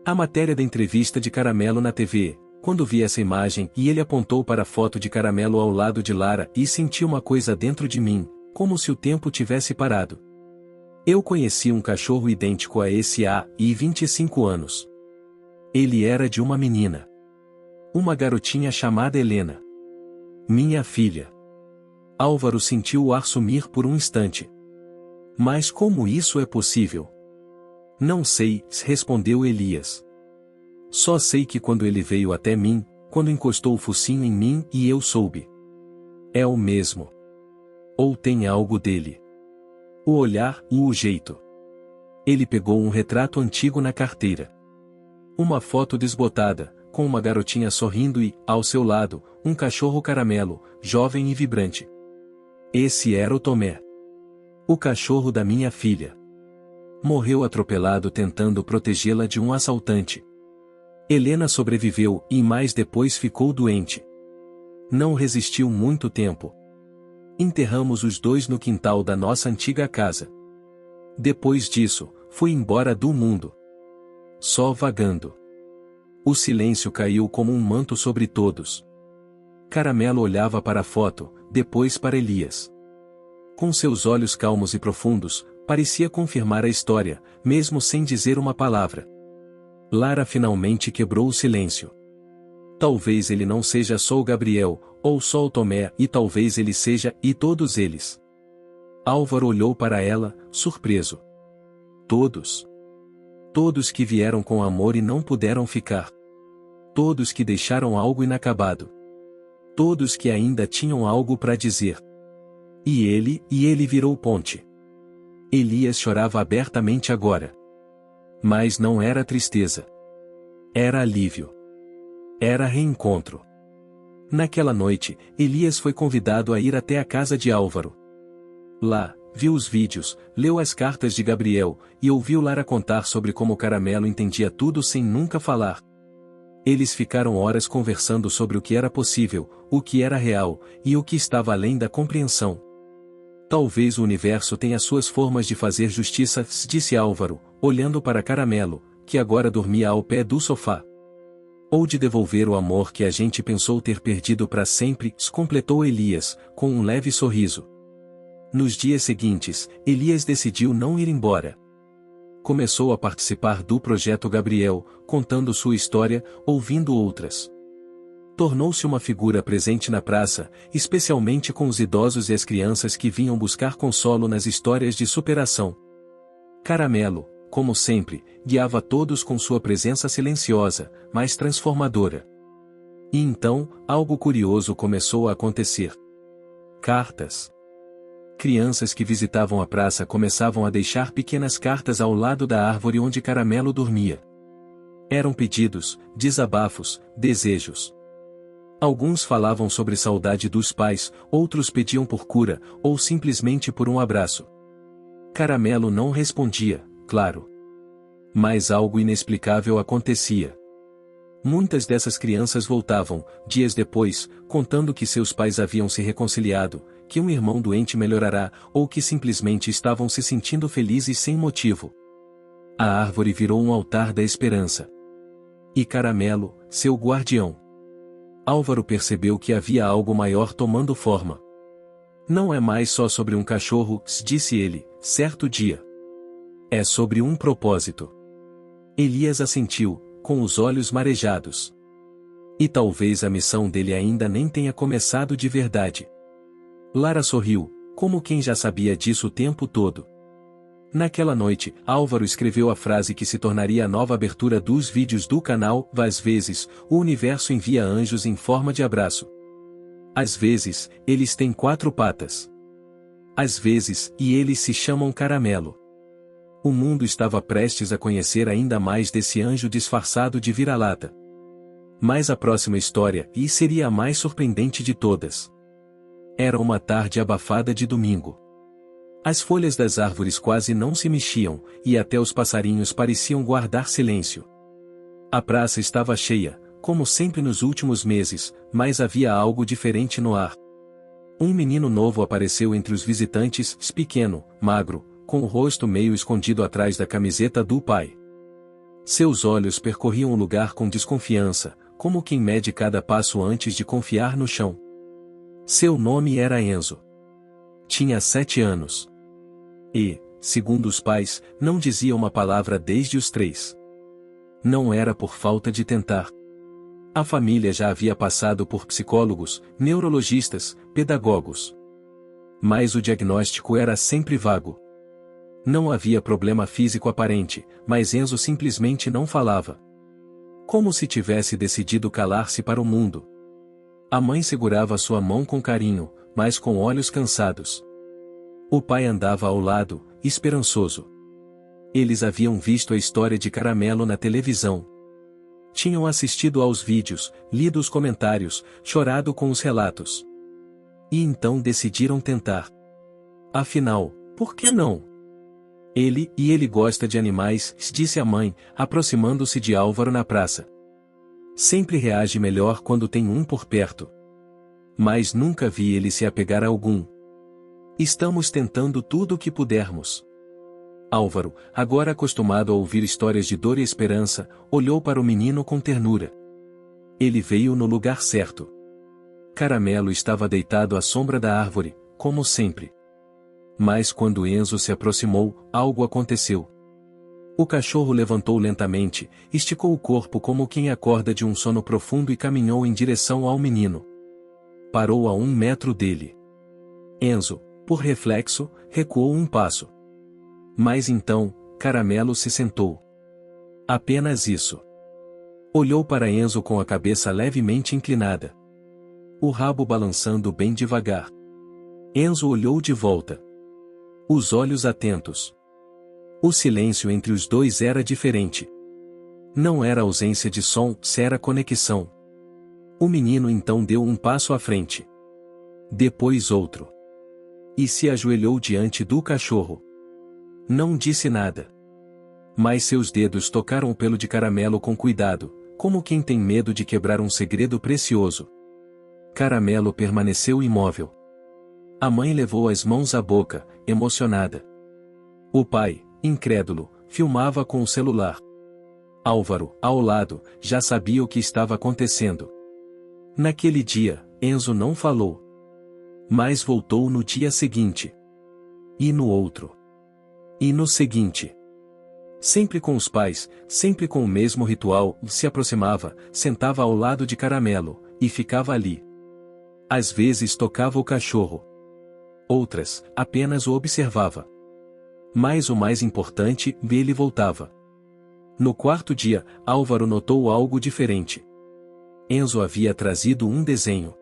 A matéria da entrevista de Caramelo na TV. Quando vi essa imagem e ele apontou para a foto de Caramelo ao lado de Lara e senti uma coisa dentro de mim, como se o tempo tivesse parado. Eu conheci um cachorro idêntico a esse há 25 anos. Ele era de uma menina. Uma garotinha chamada Helena. Minha filha. Álvaro sentiu o ar sumir por um instante. "Mas como isso é possível?" "Não sei", respondeu Elias. "Só sei que quando ele veio até mim, quando encostou o focinho em mim e eu soube. É o mesmo. Ou tem algo dele. O olhar, o jeito." Ele pegou um retrato antigo na carteira. Uma foto desbotada, com uma garotinha sorrindo e, ao seu lado, um cachorro caramelo, jovem e vibrante. Esse era o Tomé. O cachorro da minha filha. Morreu atropelado tentando protegê-la de um assaltante. Helena sobreviveu e mais depois ficou doente. Não resistiu muito tempo. Enterramos os dois no quintal da nossa antiga casa. Depois disso, fui embora do mundo. Só vagando. O silêncio caiu como um manto sobre todos. Caramelo olhava para a foto, depois para Elias. Com seus olhos calmos e profundos, parecia confirmar a história, mesmo sem dizer uma palavra. Lara finalmente quebrou o silêncio. Talvez ele não seja só o Gabriel, ou só o Tomé, e talvez ele seja, e todos eles. Álvaro olhou para ela, surpreso. Todos. Todos que vieram com amor e não puderam ficar. Todos que deixaram algo inacabado. Todos que ainda tinham algo para dizer. E ele virou ponte. Elias chorava abertamente agora. Mas não era tristeza. Era alívio. Era reencontro. Naquela noite, Elias foi convidado a ir até a casa de Álvaro. Lá, viu os vídeos, leu as cartas de Gabriel, e ouviu Lara contar sobre como Caramelo entendia tudo sem nunca falar. Eles ficaram horas conversando sobre o que era possível, o que era real, e o que estava além da compreensão. Talvez o universo tenha suas formas de fazer justiça, disse Álvaro, olhando para Caramelo, que agora dormia ao pé do sofá. Ou de devolver o amor que a gente pensou ter perdido para sempre, completou Elias, com um leve sorriso. Nos dias seguintes, Elias decidiu não ir embora. Começou a participar do Projeto Gabriel, contando sua história, ouvindo outras. Tornou-se uma figura presente na praça, especialmente com os idosos e as crianças que vinham buscar consolo nas histórias de superação. Caramelo, como sempre, guiava todos com sua presença silenciosa, mas transformadora. E então, algo curioso começou a acontecer. Cartas. Crianças que visitavam a praça começavam a deixar pequenas cartas ao lado da árvore onde Caramelo dormia. Eram pedidos, desabafos, desejos. Alguns falavam sobre saudade dos pais, outros pediam por cura, ou simplesmente por um abraço. Caramelo não respondia, claro. Mas algo inexplicável acontecia. Muitas dessas crianças voltavam, dias depois, contando que seus pais haviam se reconciliado, que um irmão doente melhorará, ou que simplesmente estavam se sentindo felizes sem motivo. A árvore virou um altar da esperança. E Caramelo, seu guardião. Álvaro percebeu que havia algo maior tomando forma. Não é mais só sobre um cachorro, disse ele, certo dia. É sobre um propósito. Elias assentiu, com os olhos marejados. E talvez a missão dele ainda nem tenha começado de verdade. Lara sorriu, como quem já sabia disso o tempo todo. Naquela noite, Álvaro escreveu a frase que se tornaria a nova abertura dos vídeos do canal. Às vezes, o universo envia anjos em forma de abraço. Às vezes, eles têm 4 patas. Às vezes, e eles se chamam Caramelo. O mundo estava prestes a conhecer ainda mais desse anjo disfarçado de vira-lata. Mas a próxima história, e seria a mais surpreendente de todas. Era uma tarde abafada de domingo. As folhas das árvores quase não se mexiam, e até os passarinhos pareciam guardar silêncio. A praça estava cheia, como sempre nos últimos meses, mas havia algo diferente no ar. Um menino novo apareceu entre os visitantes, pequeno, magro, com o rosto meio escondido atrás da camiseta do pai. Seus olhos percorriam o lugar com desconfiança, como quem mede cada passo antes de confiar no chão. Seu nome era Enzo. Tinha 7 anos. E, segundo os pais, não dizia uma palavra desde os 3. Não era por falta de tentar. A família já havia passado por psicólogos, neurologistas, pedagogos. Mas o diagnóstico era sempre vago. Não havia problema físico aparente, mas Enzo simplesmente não falava. Como se tivesse decidido calar-se para o mundo. A mãe segurava sua mão com carinho, mas com olhos cansados. O pai andava ao lado, esperançoso. Eles haviam visto a história de Caramelo na televisão. Tinham assistido aos vídeos, lido os comentários, chorado com os relatos. E então decidiram tentar. Afinal, por que não? Ele gosta de animais, disse a mãe, aproximando-se de Álvaro na praça. Sempre reage melhor quando tem um por perto. Mas nunca vi ele se apegar a algum. Estamos tentando tudo o que pudermos. Álvaro, agora acostumado a ouvir histórias de dor e esperança, olhou para o menino com ternura. Ele veio no lugar certo. Caramelo estava deitado à sombra da árvore, como sempre. Mas quando Enzo se aproximou, algo aconteceu. O cachorro levantou lentamente, esticou o corpo como quem acorda de um sono profundo e caminhou em direção ao menino. Parou a 1 metro dele. Enzo, por reflexo, recuou um passo. Mas então, Caramelo se sentou. Apenas isso. Olhou para Enzo com a cabeça levemente inclinada. O rabo balançando bem devagar. Enzo olhou de volta. Os olhos atentos. O silêncio entre os dois era diferente. Não era ausência de som, era conexão. O menino então deu um passo à frente. Depois outro. E se ajoelhou diante do cachorro. Não disse nada. Mas seus dedos tocaram o pelo de Caramelo com cuidado, como quem tem medo de quebrar um segredo precioso. Caramelo permaneceu imóvel. A mãe levou as mãos à boca, emocionada. O pai, incrédulo, filmava com o celular. Álvaro, ao lado, já sabia o que estava acontecendo. Naquele dia, Enzo não falou. Mas voltou no dia seguinte. E no outro. E no seguinte. Sempre com os pais, sempre com o mesmo ritual, se aproximava, sentava ao lado de Caramelo, e ficava ali. Às vezes tocava o cachorro. Outras, apenas o observava. Mas o mais importante, ele voltava. No 4º dia, Álvaro notou algo diferente. Enzo havia trazido um desenho.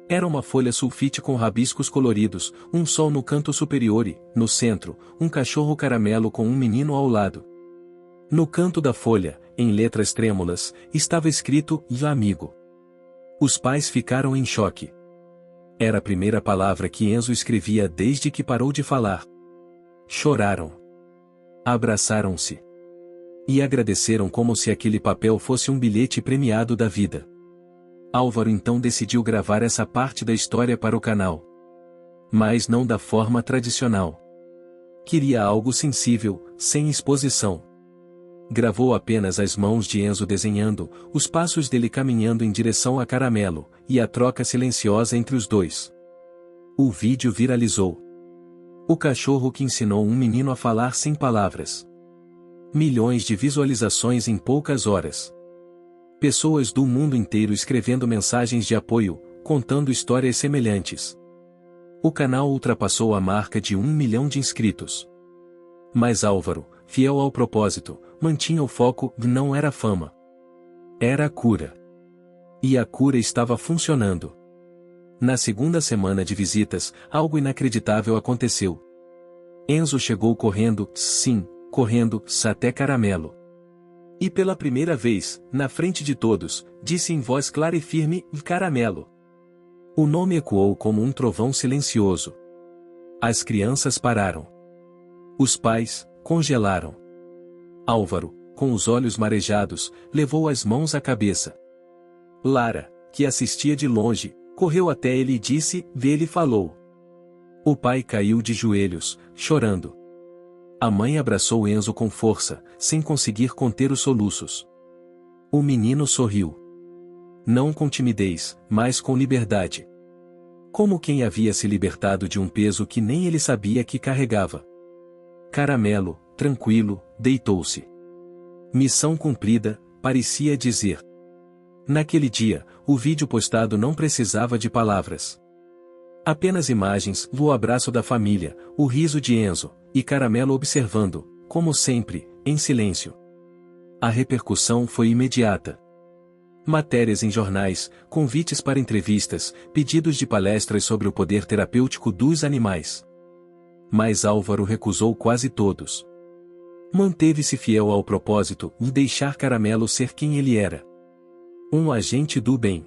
Era uma folha sulfite com rabiscos coloridos, um sol no canto superior e, no centro, um cachorro caramelo com um menino ao lado. No canto da folha, em letras trêmulas, estava escrito amigo. Os pais ficaram em choque. Era a primeira palavra que Enzo escrevia desde que parou de falar. Choraram. Abraçaram-se. E agradeceram como se aquele papel fosse um bilhete premiado da vida. Álvaro então decidiu gravar essa parte da história para o canal. Mas não da forma tradicional. Queria algo sensível, sem exposição. Gravou apenas as mãos de Enzo desenhando, os passos dele caminhando em direção a Caramelo, e a troca silenciosa entre os dois. O vídeo viralizou. O cachorro que ensinou um menino a falar sem palavras. Milhões de visualizações em poucas horas. Pessoas do mundo inteiro escrevendo mensagens de apoio, contando histórias semelhantes. O canal ultrapassou a marca de 1 milhão de inscritos. Mas Álvaro, fiel ao propósito, mantinha o foco, não era fama. Era a cura. E a cura estava funcionando. Na segunda semana de visitas, algo inacreditável aconteceu. Enzo chegou correndo, sim, correndo, até Caramelo. E pela primeira vez, na frente de todos, disse em voz clara e firme, Caramelo. O nome ecoou como um trovão silencioso. As crianças pararam. Os pais, congelaram. Álvaro, com os olhos marejados, levou as mãos à cabeça. Lara, que assistia de longe, correu até ele e disse, ele falou. O pai caiu de joelhos, chorando. A mãe abraçou Enzo com força, sem conseguir conter os soluços. O menino sorriu. Não com timidez, mas com liberdade. Como quem havia se libertado de um peso que nem ele sabia que carregava. Caramelo, tranquilo, deitou-se. Missão cumprida, parecia dizer. Naquele dia, o vídeo postado não precisava de palavras. Apenas imagens, o abraço da família, o riso de Enzo, e Caramelo observando, como sempre, em silêncio. A repercussão foi imediata. Matérias em jornais, convites para entrevistas, pedidos de palestras sobre o poder terapêutico dos animais. Mas Álvaro recusou quase todos. Manteve-se fiel ao propósito de deixar Caramelo ser quem ele era. Um agente do bem.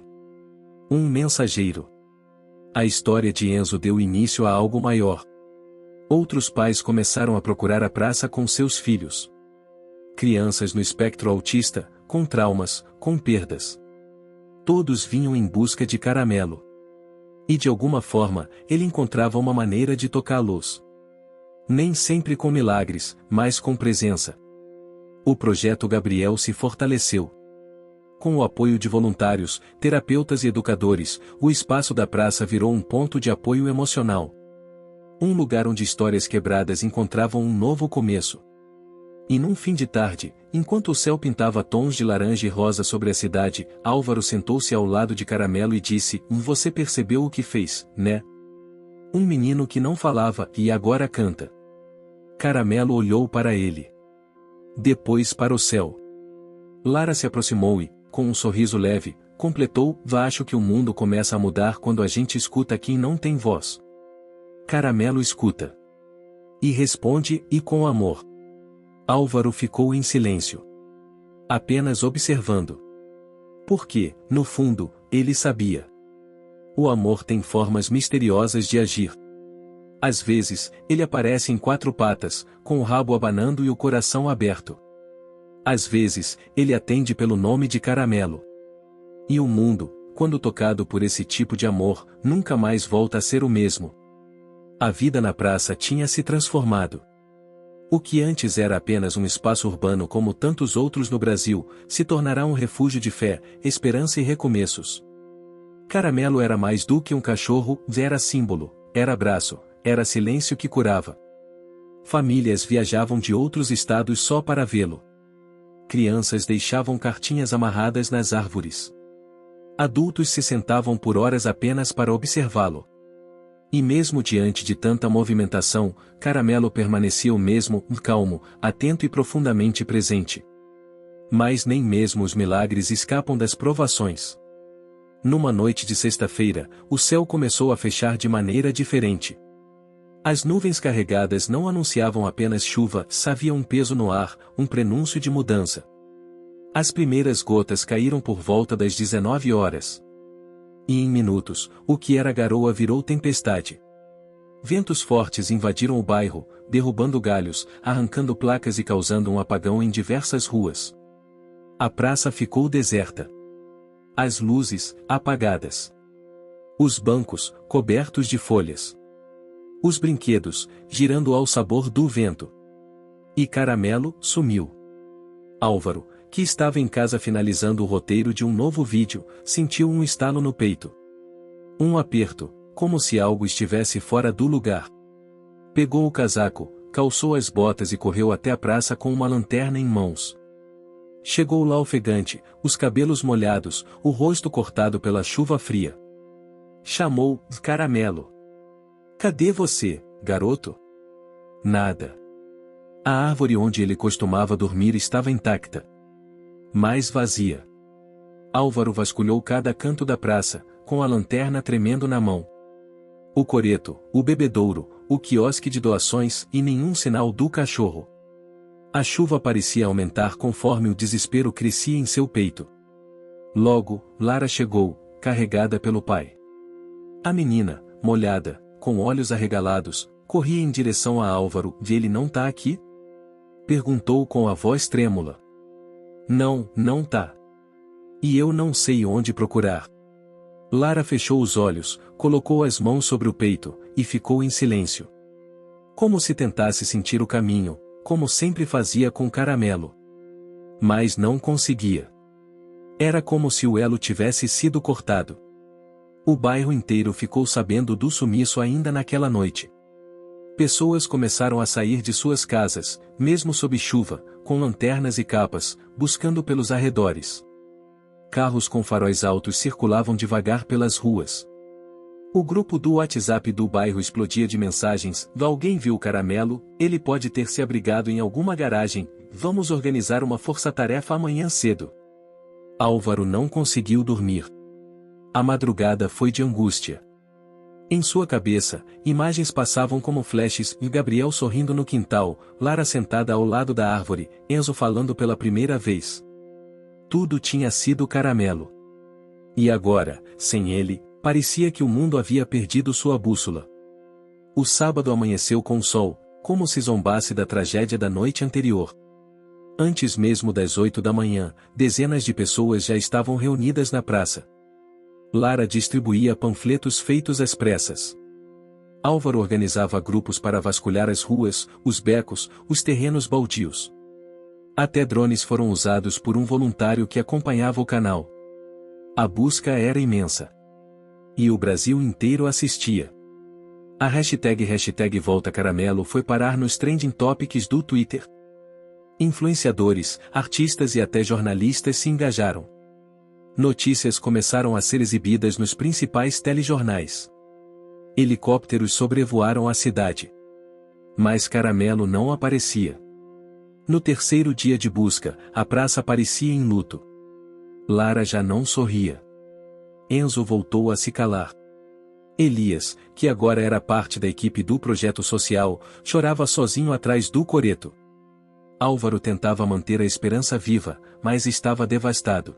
Um mensageiro. A história de Enzo deu início a algo maior. Outros pais começaram a procurar a praça com seus filhos. Crianças no espectro autista, com traumas, com perdas. Todos vinham em busca de Caramelo. E de alguma forma, ele encontrava uma maneira de tocá-los. Nem sempre com milagres, mas com presença. O projeto Gabriel se fortaleceu. Com o apoio de voluntários, terapeutas e educadores, o espaço da praça virou um ponto de apoio emocional. Um lugar onde histórias quebradas encontravam um novo começo. E num fim de tarde, enquanto o céu pintava tons de laranja e rosa sobre a cidade, Álvaro sentou-se ao lado de Caramelo e disse: Você percebeu o que fez, né? Um menino que não falava e agora canta. Caramelo olhou para ele. Depois para o céu. Lara se aproximou e, com um sorriso leve, completou: Acho que o mundo começa a mudar quando a gente escuta quem não tem voz. Caramelo escuta. E responde, e com amor. Álvaro ficou em silêncio. Apenas observando. Porque, no fundo, ele sabia. O amor tem formas misteriosas de agir. Às vezes, ele aparece em 4 patas, com o rabo abanando e o coração aberto. Às vezes, ele atende pelo nome de Caramelo. E o mundo, quando tocado por esse tipo de amor, nunca mais volta a ser o mesmo. A vida na praça tinha se transformado. O que antes era apenas um espaço urbano como tantos outros no Brasil, se tornará um refúgio de fé, esperança e recomeços. Caramelo era mais do que um cachorro, era símbolo, era abraço, era silêncio que curava. Famílias viajavam de outros estados só para vê-lo. Crianças deixavam cartinhas amarradas nas árvores. Adultos se sentavam por horas apenas para observá-lo. E mesmo diante de tanta movimentação, Caramelo permanecia o mesmo, calmo, atento e profundamente presente. Mas nem mesmo os milagres escapam das provações. Numa noite de sexta-feira, o céu começou a fechar de maneira diferente. As nuvens carregadas não anunciavam apenas chuva, havia um peso no ar, um prenúncio de mudança. As primeiras gotas caíram por volta das 19 horas. E em minutos, o que era garoa virou tempestade. Ventos fortes invadiram o bairro, derrubando galhos, arrancando placas e causando um apagão em diversas ruas. A praça ficou deserta. As luzes, apagadas. Os bancos, cobertos de folhas. Os brinquedos, girando ao sabor do vento. E Caramelo sumiu. Álvaro, que estava em casa finalizando o roteiro de um novo vídeo, sentiu um estalo no peito. Um aperto, como se algo estivesse fora do lugar. Pegou o casaco, calçou as botas e correu até a praça com uma lanterna em mãos. Chegou lá ofegante, os cabelos molhados, o rosto cortado pela chuva fria. Chamou: Caramelo. Cadê você, garoto? Nada. A árvore onde ele costumava dormir estava intacta. Mas vazia. Álvaro vasculhou cada canto da praça, com a lanterna tremendo na mão. O coreto, o bebedouro, o quiosque de doações e nenhum sinal do cachorro. A chuva parecia aumentar conforme o desespero crescia em seu peito. Logo, Lara chegou, carregada pelo pai. A menina, molhada, com olhos arregalados, corria em direção a Álvaro. Ele não tá aqui? Perguntou com a voz trêmula. Não, não tá. E eu não sei onde procurar. Lara fechou os olhos, colocou as mãos sobre o peito, e ficou em silêncio. Como se tentasse sentir o caminho, como sempre fazia com Caramelo. Mas não conseguia. Era como se o elo tivesse sido cortado. O bairro inteiro ficou sabendo do sumiço ainda naquela noite. Pessoas começaram a sair de suas casas, mesmo sob chuva, com lanternas e capas, buscando pelos arredores. Carros com faróis altos circulavam devagar pelas ruas. O grupo do WhatsApp do bairro explodia de mensagens: Alguém viu Caramelo? Ele pode ter se abrigado em alguma garagem, vamos organizar uma força-tarefa amanhã cedo. Álvaro não conseguiu dormir. A madrugada foi de angústia. Em sua cabeça, imagens passavam como flashes: Gabriel sorrindo no quintal, Lara sentada ao lado da árvore, Enzo falando pela primeira vez. Tudo tinha sido Caramelo. E agora, sem ele, parecia que o mundo havia perdido sua bússola. O sábado amanheceu com sol, como se zombasse da tragédia da noite anterior. Antes mesmo das 8 da manhã, dezenas de pessoas já estavam reunidas na praça. Lara distribuía panfletos feitos às pressas. Álvaro organizava grupos para vasculhar as ruas, os becos, os terrenos baldios. Até drones foram usados por um voluntário que acompanhava o canal. A busca era imensa. E o Brasil inteiro assistia. A hashtag Volta Caramelo foi parar nos trending topics do Twitter. Influenciadores, artistas e até jornalistas se engajaram. Notícias começaram a ser exibidas nos principais telejornais. Helicópteros sobrevoaram a cidade. Mas Caramelo não aparecia. No terceiro dia de busca, a praça parecia em luto. Lara já não sorria. Enzo voltou a se calar. Elias, que agora era parte da equipe do projeto social, chorava sozinho atrás do coreto. Álvaro tentava manter a esperança viva, mas estava devastado.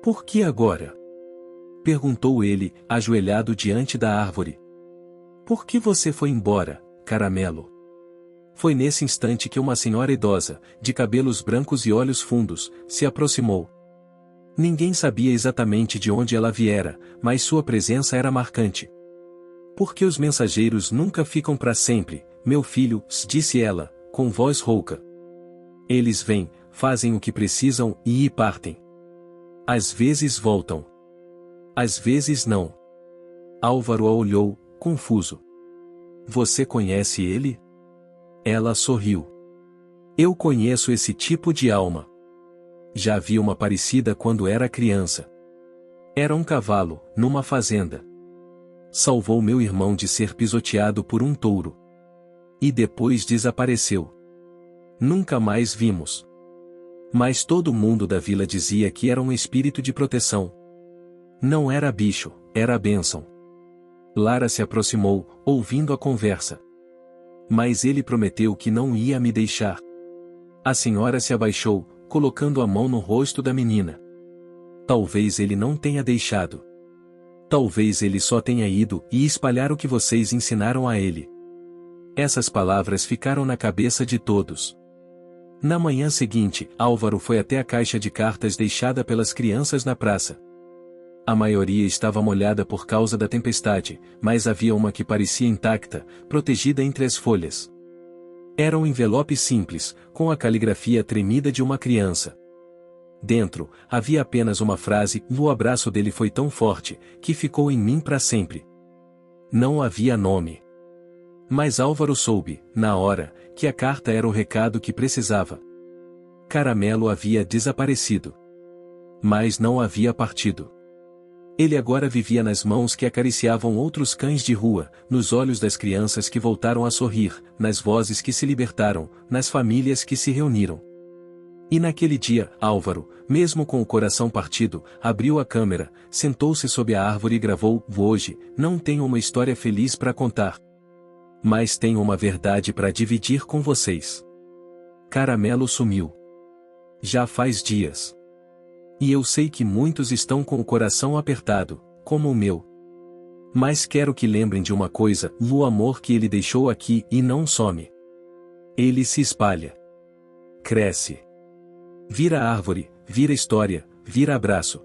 Por que agora? Perguntou ele, ajoelhado diante da árvore. Por que você foi embora, Caramelo? Foi nesse instante que uma senhora idosa, de cabelos brancos e olhos fundos, se aproximou. Ninguém sabia exatamente de onde ela viera, mas sua presença era marcante. Porque os mensageiros nunca ficam para sempre, meu filho, disse ela, com voz rouca. Eles vêm, fazem o que precisam e partem. Às vezes voltam. Às vezes não. Álvaro a olhou, confuso. Você conhece ele? Ela sorriu. Eu conheço esse tipo de alma. Já vi uma parecida quando era criança. Era um cavalo, numa fazenda. Salvou meu irmão de ser pisoteado por um touro. E depois desapareceu. Nunca mais vimos. Mas todo mundo da vila dizia que era um espírito de proteção. Não era bicho, era bênção. Lara se aproximou, ouvindo a conversa. Mas ele prometeu que não ia me deixar. A senhora se abaixou, colocando a mão no rosto da menina. Talvez ele não tenha deixado. Talvez ele só tenha ido e espalhar o que vocês ensinaram a ele. Essas palavras ficaram na cabeça de todos. Na manhã seguinte, Álvaro foi até a caixa de cartas deixada pelas crianças na praça. A maioria estava molhada por causa da tempestade, mas havia uma que parecia intacta, protegida entre as folhas. Era um envelope simples, com a caligrafia tremida de uma criança. Dentro, havia apenas uma frase: o abraço dele foi tão forte, que ficou em mim para sempre. Não havia nome. Mas Álvaro soube, na hora, que a carta era o recado que precisava. Caramelo havia desaparecido. Mas não havia partido. Ele agora vivia nas mãos que acariciavam outros cães de rua, nos olhos das crianças que voltaram a sorrir, nas vozes que se libertaram, nas famílias que se reuniram. E naquele dia, Álvaro, mesmo com o coração partido, abriu a câmera, sentou-se sob a árvore e gravou: hoje, não tenho uma história feliz para contar. Mas tenho uma verdade para dividir com vocês. Caramelo sumiu. Já faz dias. E eu sei que muitos estão com o coração apertado, como o meu. Mas quero que lembrem de uma coisa: o amor que ele deixou aqui e não some. Ele se espalha. Cresce. Vira árvore, vira história, vira abraço.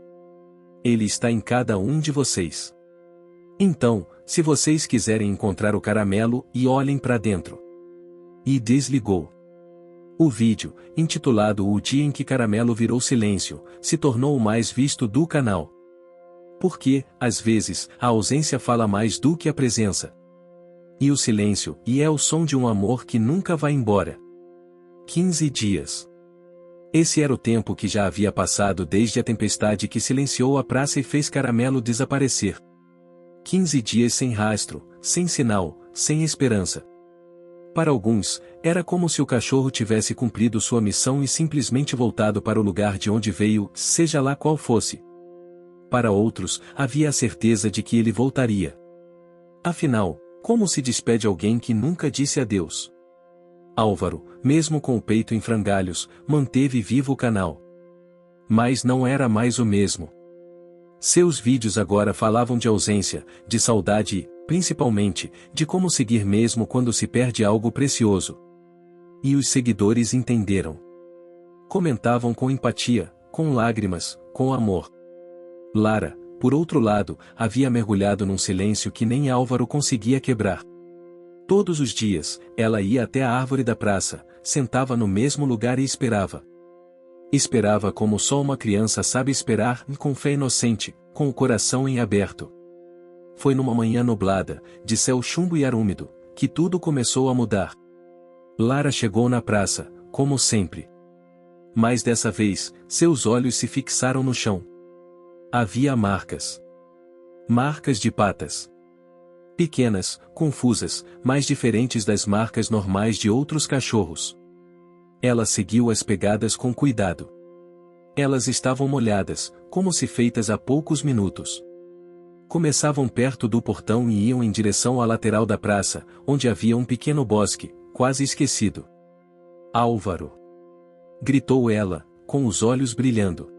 Ele está em cada um de vocês. Então, se vocês quiserem encontrar o Caramelo, e olhem para dentro. E desligou. O vídeo, intitulado O Dia em que Caramelo Virou Silêncio, se tornou o mais visto do canal. Porque, às vezes, a ausência fala mais do que a presença. E o silêncio, e é o som de um amor que nunca vai embora. 15 dias. Esse era o tempo que já havia passado desde a tempestade que silenciou a praça e fez Caramelo desaparecer. 15 dias sem rastro, sem sinal, sem esperança. Para alguns, era como se o cachorro tivesse cumprido sua missão e simplesmente voltado para o lugar de onde veio, seja lá qual fosse. Para outros, havia a certeza de que ele voltaria. Afinal, como se despede alguém que nunca disse adeus? Álvaro, mesmo com o peito em frangalhos, manteve vivo o canal. Mas não era mais o mesmo. Seus vídeos agora falavam de ausência, de saudade e, principalmente, de como seguir mesmo quando se perde algo precioso. E os seguidores entenderam. Comentavam com empatia, com lágrimas, com amor. Lara, por outro lado, havia mergulhado num silêncio que nem Álvaro conseguia quebrar. Todos os dias, ela ia até a árvore da praça, sentava no mesmo lugar e esperava. Esperava como só uma criança sabe esperar, com fé inocente, com o coração em aberto. Foi numa manhã nublada, de céu chumbo e ar úmido, que tudo começou a mudar. Lara chegou na praça, como sempre. Mas dessa vez, seus olhos se fixaram no chão. Havia marcas. Marcas de patas. Pequenas, confusas, mas diferentes das marcas normais de outros cachorros. Ela seguiu as pegadas com cuidado. Elas estavam molhadas, como se feitas há poucos minutos. Começavam perto do portão e iam em direção à lateral da praça, onde havia um pequeno bosque, quase esquecido. Álvaro! Gritou ela, com os olhos brilhando.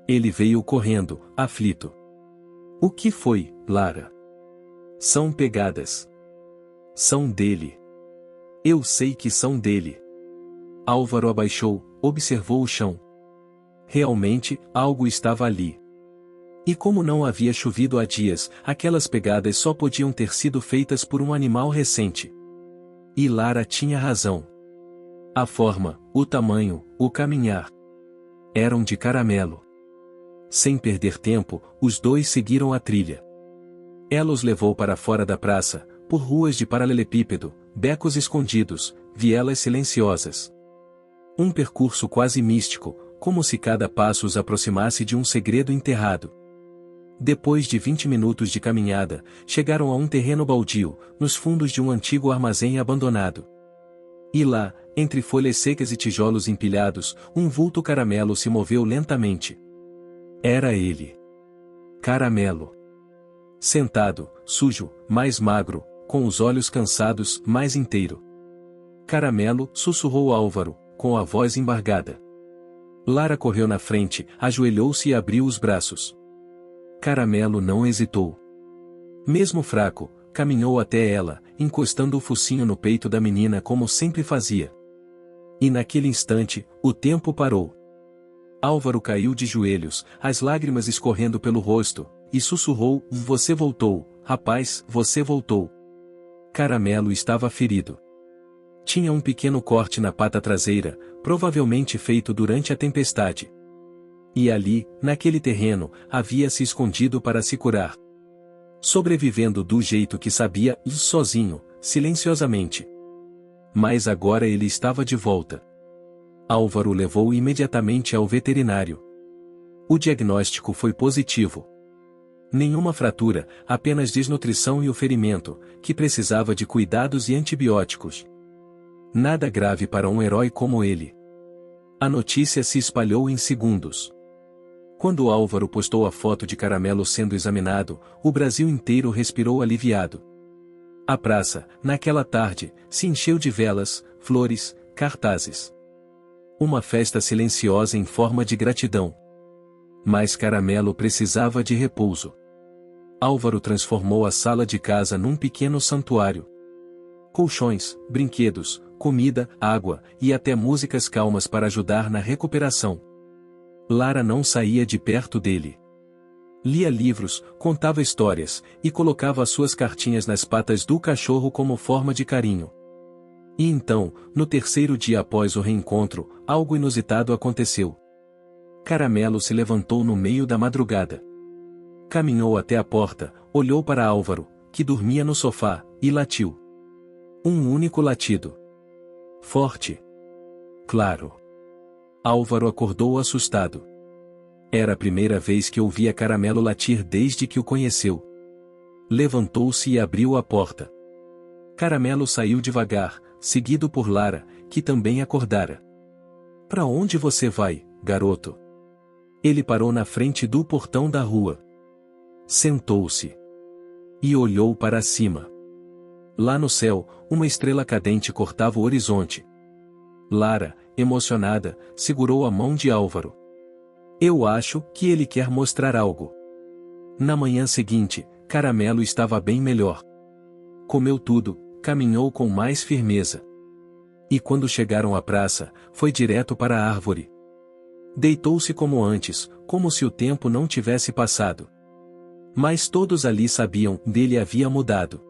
Ele veio correndo, aflito. O que foi, Lara? São pegadas. São dele. Eu sei que são dele. Álvaro abaixou, observou o chão. Realmente, algo estava ali. E como não havia chovido há dias, aquelas pegadas só podiam ter sido feitas por um animal recente. E Lara tinha razão. A forma, o tamanho, o caminhar. Eram de Caramelo. Sem perder tempo, os dois seguiram a trilha. Ela os levou para fora da praça, por ruas de paralelepípedo, becos escondidos, vielas silenciosas. Um percurso quase místico, como se cada passo os aproximasse de um segredo enterrado. Depois de 20 minutos de caminhada, chegaram a um terreno baldio, nos fundos de um antigo armazém abandonado. E lá, entre folhas secas e tijolos empilhados, um vulto caramelo se moveu lentamente. Era ele. Caramelo. Sentado, sujo, mais magro, com os olhos cansados, mais inteiro. Caramelo, sussurrou Álvaro, com a voz embargada. Lara correu na frente, ajoelhou-se e abriu os braços. Caramelo não hesitou. Mesmo fraco, caminhou até ela, encostando o focinho no peito da menina como sempre fazia. E naquele instante, o tempo parou. Álvaro caiu de joelhos, as lágrimas escorrendo pelo rosto, e sussurrou: "Você voltou, rapaz, você voltou." Caramelo estava ferido. Tinha um pequeno corte na pata traseira, provavelmente feito durante a tempestade. E ali, naquele terreno, havia se escondido para se curar. Sobrevivendo do jeito que sabia, sozinho, silenciosamente. Mas agora ele estava de volta. Álvaro o levou imediatamente ao veterinário. O diagnóstico foi positivo. Nenhuma fratura, apenas desnutrição e o ferimento, que precisava de cuidados e antibióticos. Nada grave para um herói como ele. A notícia se espalhou em segundos. Quando Álvaro postou a foto de Caramelo sendo examinado, o Brasil inteiro respirou aliviado. A praça, naquela tarde, se encheu de velas, flores, cartazes. Uma festa silenciosa em forma de gratidão. Mas Caramelo precisava de repouso. Álvaro transformou a sala de casa num pequeno santuário. Colchões, brinquedos, comida, água, e até músicas calmas para ajudar na recuperação. Lara não saía de perto dele. Lia livros, contava histórias, e colocava as suas cartinhas nas patas do cachorro como forma de carinho. E então, no terceiro dia após o reencontro, algo inusitado aconteceu. Caramelo se levantou no meio da madrugada. Caminhou até a porta, olhou para Álvaro, que dormia no sofá, e latiu. Um único latido. Forte. Claro. Álvaro acordou assustado. Era a primeira vez que ouvia Caramelo latir desde que o conheceu. Levantou-se e abriu a porta. Caramelo saiu devagar, seguido por Lara, que também acordara. "Para onde você vai, garoto?" Ele parou na frente do portão da rua. Sentou-se. E olhou para cima. Lá no céu, uma estrela cadente cortava o horizonte. Lara, emocionada, segurou a mão de Álvaro. "Eu acho que ele quer mostrar algo." Na manhã seguinte, Caramelo estava bem melhor. Comeu tudo, caminhou com mais firmeza. E quando chegaram à praça, foi direto para a árvore. Deitou-se como antes, como se o tempo não tivesse passado. Mas todos ali sabiam, dele havia mudado.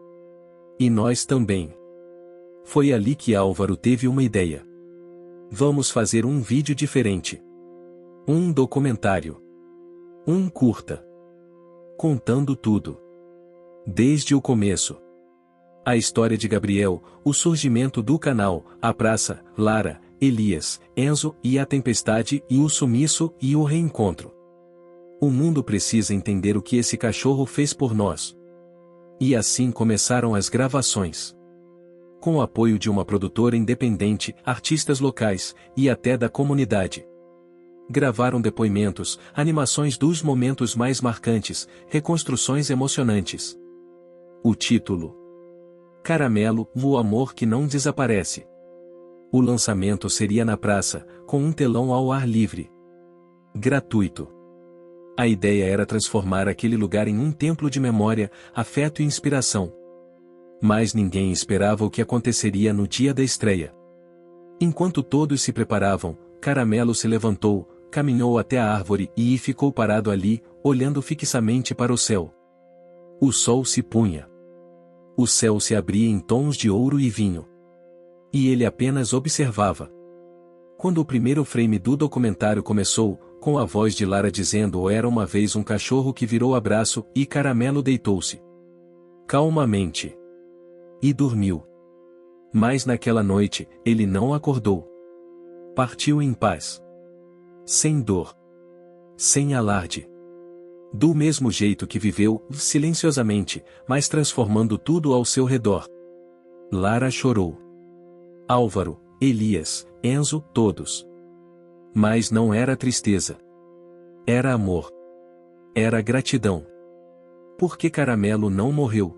E nós também. Foi ali que Álvaro teve uma ideia. Vamos fazer um vídeo diferente. Um documentário. Um curta. Contando tudo. Desde o começo. A história de Gabriel, o surgimento do canal, a praça, Lara, Elias, Enzo e a tempestade e o sumiço e o reencontro. O mundo precisa entender o que esse cachorro fez por nós. E assim começaram as gravações. Com o apoio de uma produtora independente, artistas locais, e até da comunidade. Gravaram depoimentos, animações dos momentos mais marcantes, reconstruções emocionantes. O título: Caramelo, o amor que não desaparece. O lançamento seria na praça, com um telão ao ar livre. Gratuito. A ideia era transformar aquele lugar em um templo de memória, afeto e inspiração. Mas ninguém esperava o que aconteceria no dia da estreia. Enquanto todos se preparavam, Caramelo se levantou, caminhou até a árvore e ficou parado ali, olhando fixamente para o céu. O sol se punha. O céu se abria em tons de ouro e vinho. E ele apenas observava. Quando o primeiro frame do documentário começou, com a voz de Lara dizendo "Era uma vez um cachorro que virou abraço", e Caramelo deitou-se calmamente. E dormiu. Mas naquela noite, ele não acordou. Partiu em paz. Sem dor. Sem alarde. Do mesmo jeito que viveu, silenciosamente, mas transformando tudo ao seu redor. Lara chorou. Álvaro, Elias, Enzo, todos. Mas não era tristeza. Era amor. Era gratidão. Porque Caramelo não morreu.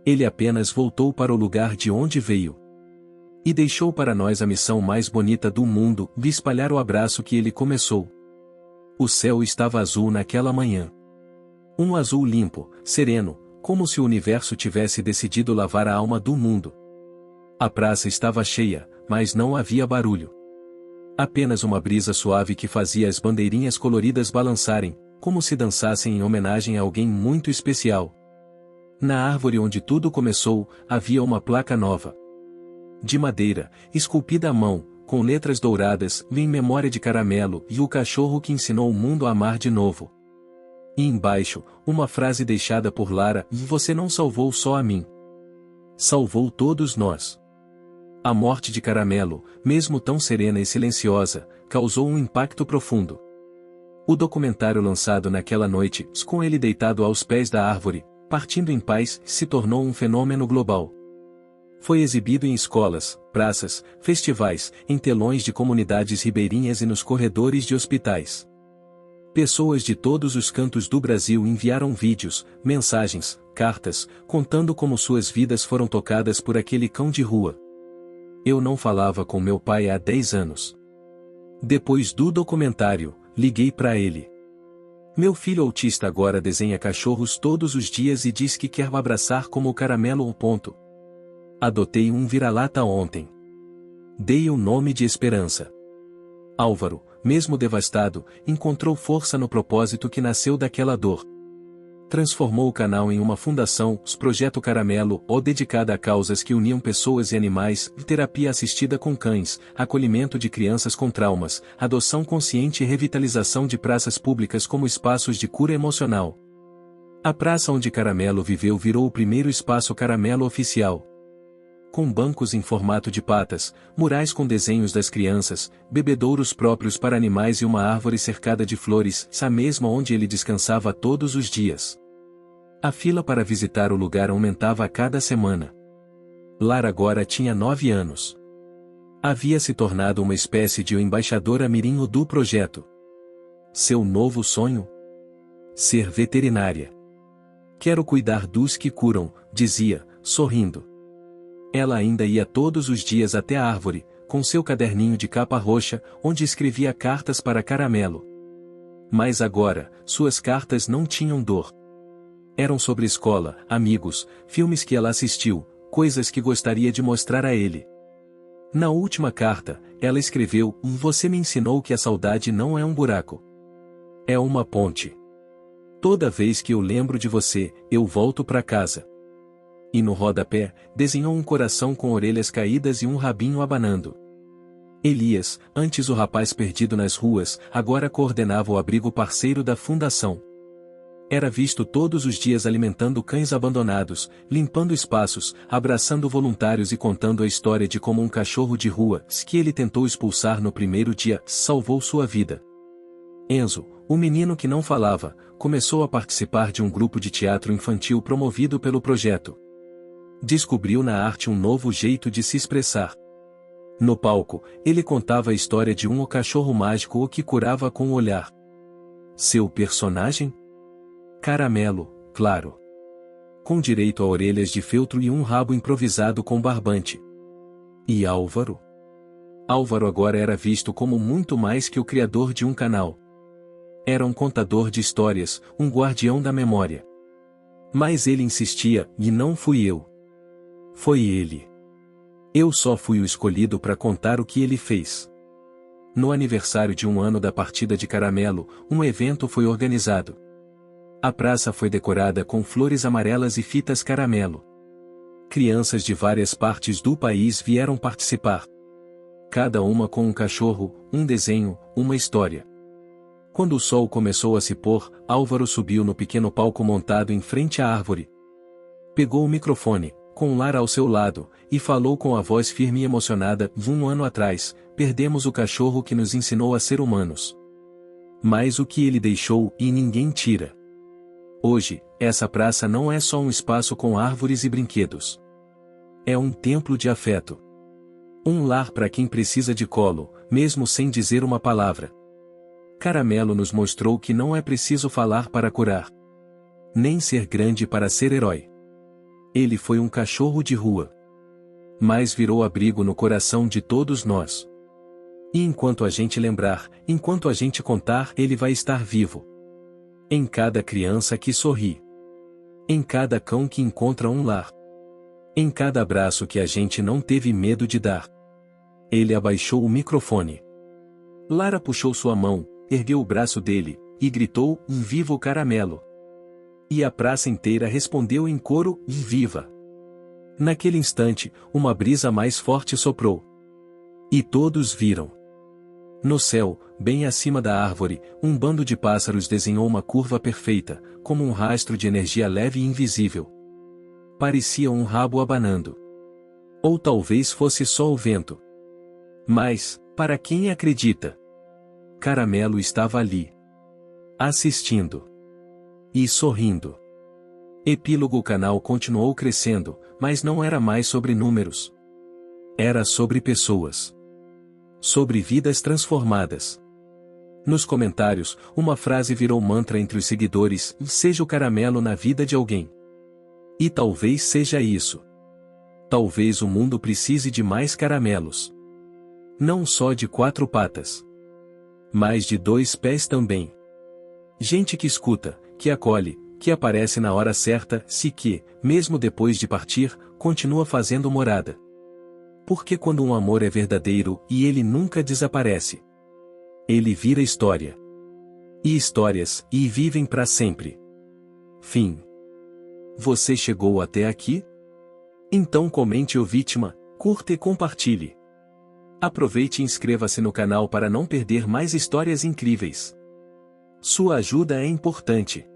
Ele apenas voltou para o lugar de onde veio. E deixou para nós a missão mais bonita do mundo, de espalhar o abraço que ele começou. O céu estava azul naquela manhã. Um azul limpo, sereno, como se o universo tivesse decidido lavar a alma do mundo. A praça estava cheia, mas não havia barulho. Apenas uma brisa suave que fazia as bandeirinhas coloridas balançarem, como se dançassem em homenagem a alguém muito especial. Na árvore onde tudo começou, havia uma placa nova. De madeira, esculpida à mão, com letras douradas, em memória de Caramelo e o cachorro que ensinou o mundo a amar de novo. E embaixo, uma frase deixada por Lara: "Você não salvou só a mim. Salvou todos nós." A morte de Caramelo, mesmo tão serena e silenciosa, causou um impacto profundo. O documentário lançado naquela noite, com ele deitado aos pés da árvore, partindo em paz, se tornou um fenômeno global. Foi exibido em escolas, praças, festivais, em telões de comunidades ribeirinhas e nos corredores de hospitais. Pessoas de todos os cantos do Brasil enviaram vídeos, mensagens, cartas, contando como suas vidas foram tocadas por aquele cão de rua. Eu não falava com meu pai há 10 anos. Depois do documentário, liguei para ele. Meu filho autista agora desenha cachorros todos os dias e diz que quer me abraçar como o Caramelo. Adotei um vira-lata ontem. Dei o nome de Esperança. Álvaro, mesmo devastado, encontrou força no propósito que nasceu daquela dor. Transformou o canal em uma fundação, Projeto Caramelo, dedicada a causas que uniam pessoas e animais, terapia assistida com cães, acolhimento de crianças com traumas, adoção consciente e revitalização de praças públicas como espaços de cura emocional. A praça onde Caramelo viveu virou o primeiro espaço Caramelo oficial. Com bancos em formato de patas, murais com desenhos das crianças, bebedouros próprios para animais e uma árvore cercada de flores, a mesma onde ele descansava todos os dias. A fila para visitar o lugar aumentava a cada semana. Lara agora tinha 9 anos. Havia se tornado uma espécie de embaixadora mirim do projeto. Seu novo sonho? Ser veterinária. Quero cuidar dos que curam, dizia, sorrindo. Ela ainda ia todos os dias até a árvore, com seu caderninho de capa roxa, onde escrevia cartas para Caramelo. Mas agora, suas cartas não tinham dor. Eram sobre escola, amigos, filmes que ela assistiu, coisas que gostaria de mostrar a ele. Na última carta, ela escreveu: "Você me ensinou que a saudade não é um buraco. É uma ponte." Toda vez que eu lembro de você, eu volto para casa. E no rodapé, desenhou um coração com orelhas caídas e um rabinho abanando. Elias, antes o rapaz perdido nas ruas, agora coordenava o abrigo parceiro da fundação. Era visto todos os dias alimentando cães abandonados, limpando espaços, abraçando voluntários e contando a história de como um cachorro de rua, que ele tentou expulsar no primeiro dia, salvou sua vida. Enzo, o menino que não falava, começou a participar de um grupo de teatro infantil promovido pelo projeto. Descobriu na arte um novo jeito de se expressar. No palco, ele contava a história de um cachorro mágico que curava com o olhar. Seu personagem? Caramelo, claro. Com direito a orelhas de feltro e um rabo improvisado com barbante. E Álvaro? Álvaro agora era visto como muito mais que o criador de um canal. Era um contador de histórias, um guardião da memória. Mas ele insistia, e não fui eu. Foi ele. Eu só fui o escolhido para contar o que ele fez. No aniversário de 1 ano da partida de Caramelo, um evento foi organizado. A praça foi decorada com flores amarelas e fitas caramelo. Crianças de várias partes do país vieram participar. Cada uma com um cachorro, um desenho, uma história. Quando o sol começou a se pôr, Álvaro subiu no pequeno palco montado em frente à árvore. Pegou o microfone, com Lara ao seu lado, e falou com a voz firme e emocionada: 1 ano atrás, perdemos o cachorro que nos ensinou a ser humanos. Mas o que ele deixou, e ninguém tira. Hoje, essa praça não é só um espaço com árvores e brinquedos. É um templo de afeto. Um lar para quem precisa de colo, mesmo sem dizer uma palavra. Caramelo nos mostrou que não é preciso falar para curar. Nem ser grande para ser herói. Ele foi um cachorro de rua. Mas virou abrigo no coração de todos nós. E enquanto a gente lembrar, enquanto a gente contar, ele vai estar vivo. Em cada criança que sorri. Em cada cão que encontra um lar. Em cada abraço que a gente não teve medo de dar. Ele abaixou o microfone. Lara puxou sua mão, ergueu o braço dele, e gritou: "Viva o Caramelo!" E a praça inteira respondeu em coro: "Viva!" Naquele instante, uma brisa mais forte soprou. E todos viram. No céu, bem acima da árvore, um bando de pássaros desenhou uma curva perfeita, como um rastro de energia leve e invisível. Parecia um rabo abanando. Ou talvez fosse só o vento. Mas, para quem acredita, Caramelo estava ali. Assistindo. E sorrindo. Epílogo. O canal continuou crescendo, mas não era mais sobre números. Era sobre pessoas. Sobre vidas transformadas. Nos comentários, uma frase virou mantra entre os seguidores: "Seja o caramelo na vida de alguém." E talvez seja isso. Talvez o mundo precise de mais caramelos. Não só de 4 patas. Mas de 2 pés também. Gente que escuta, que acolhe, que aparece na hora certa, se que, mesmo depois de partir, continua fazendo morada. Porque quando um amor é verdadeiro, e ele nunca desaparece, ele vira história. E histórias, e vivem para sempre. Fim. Você chegou até aqui? Então comente o vítima, curta e compartilhe. Aproveite e inscreva-se no canal para não perder mais histórias incríveis. Sua ajuda é importante.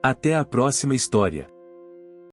Até a próxima história.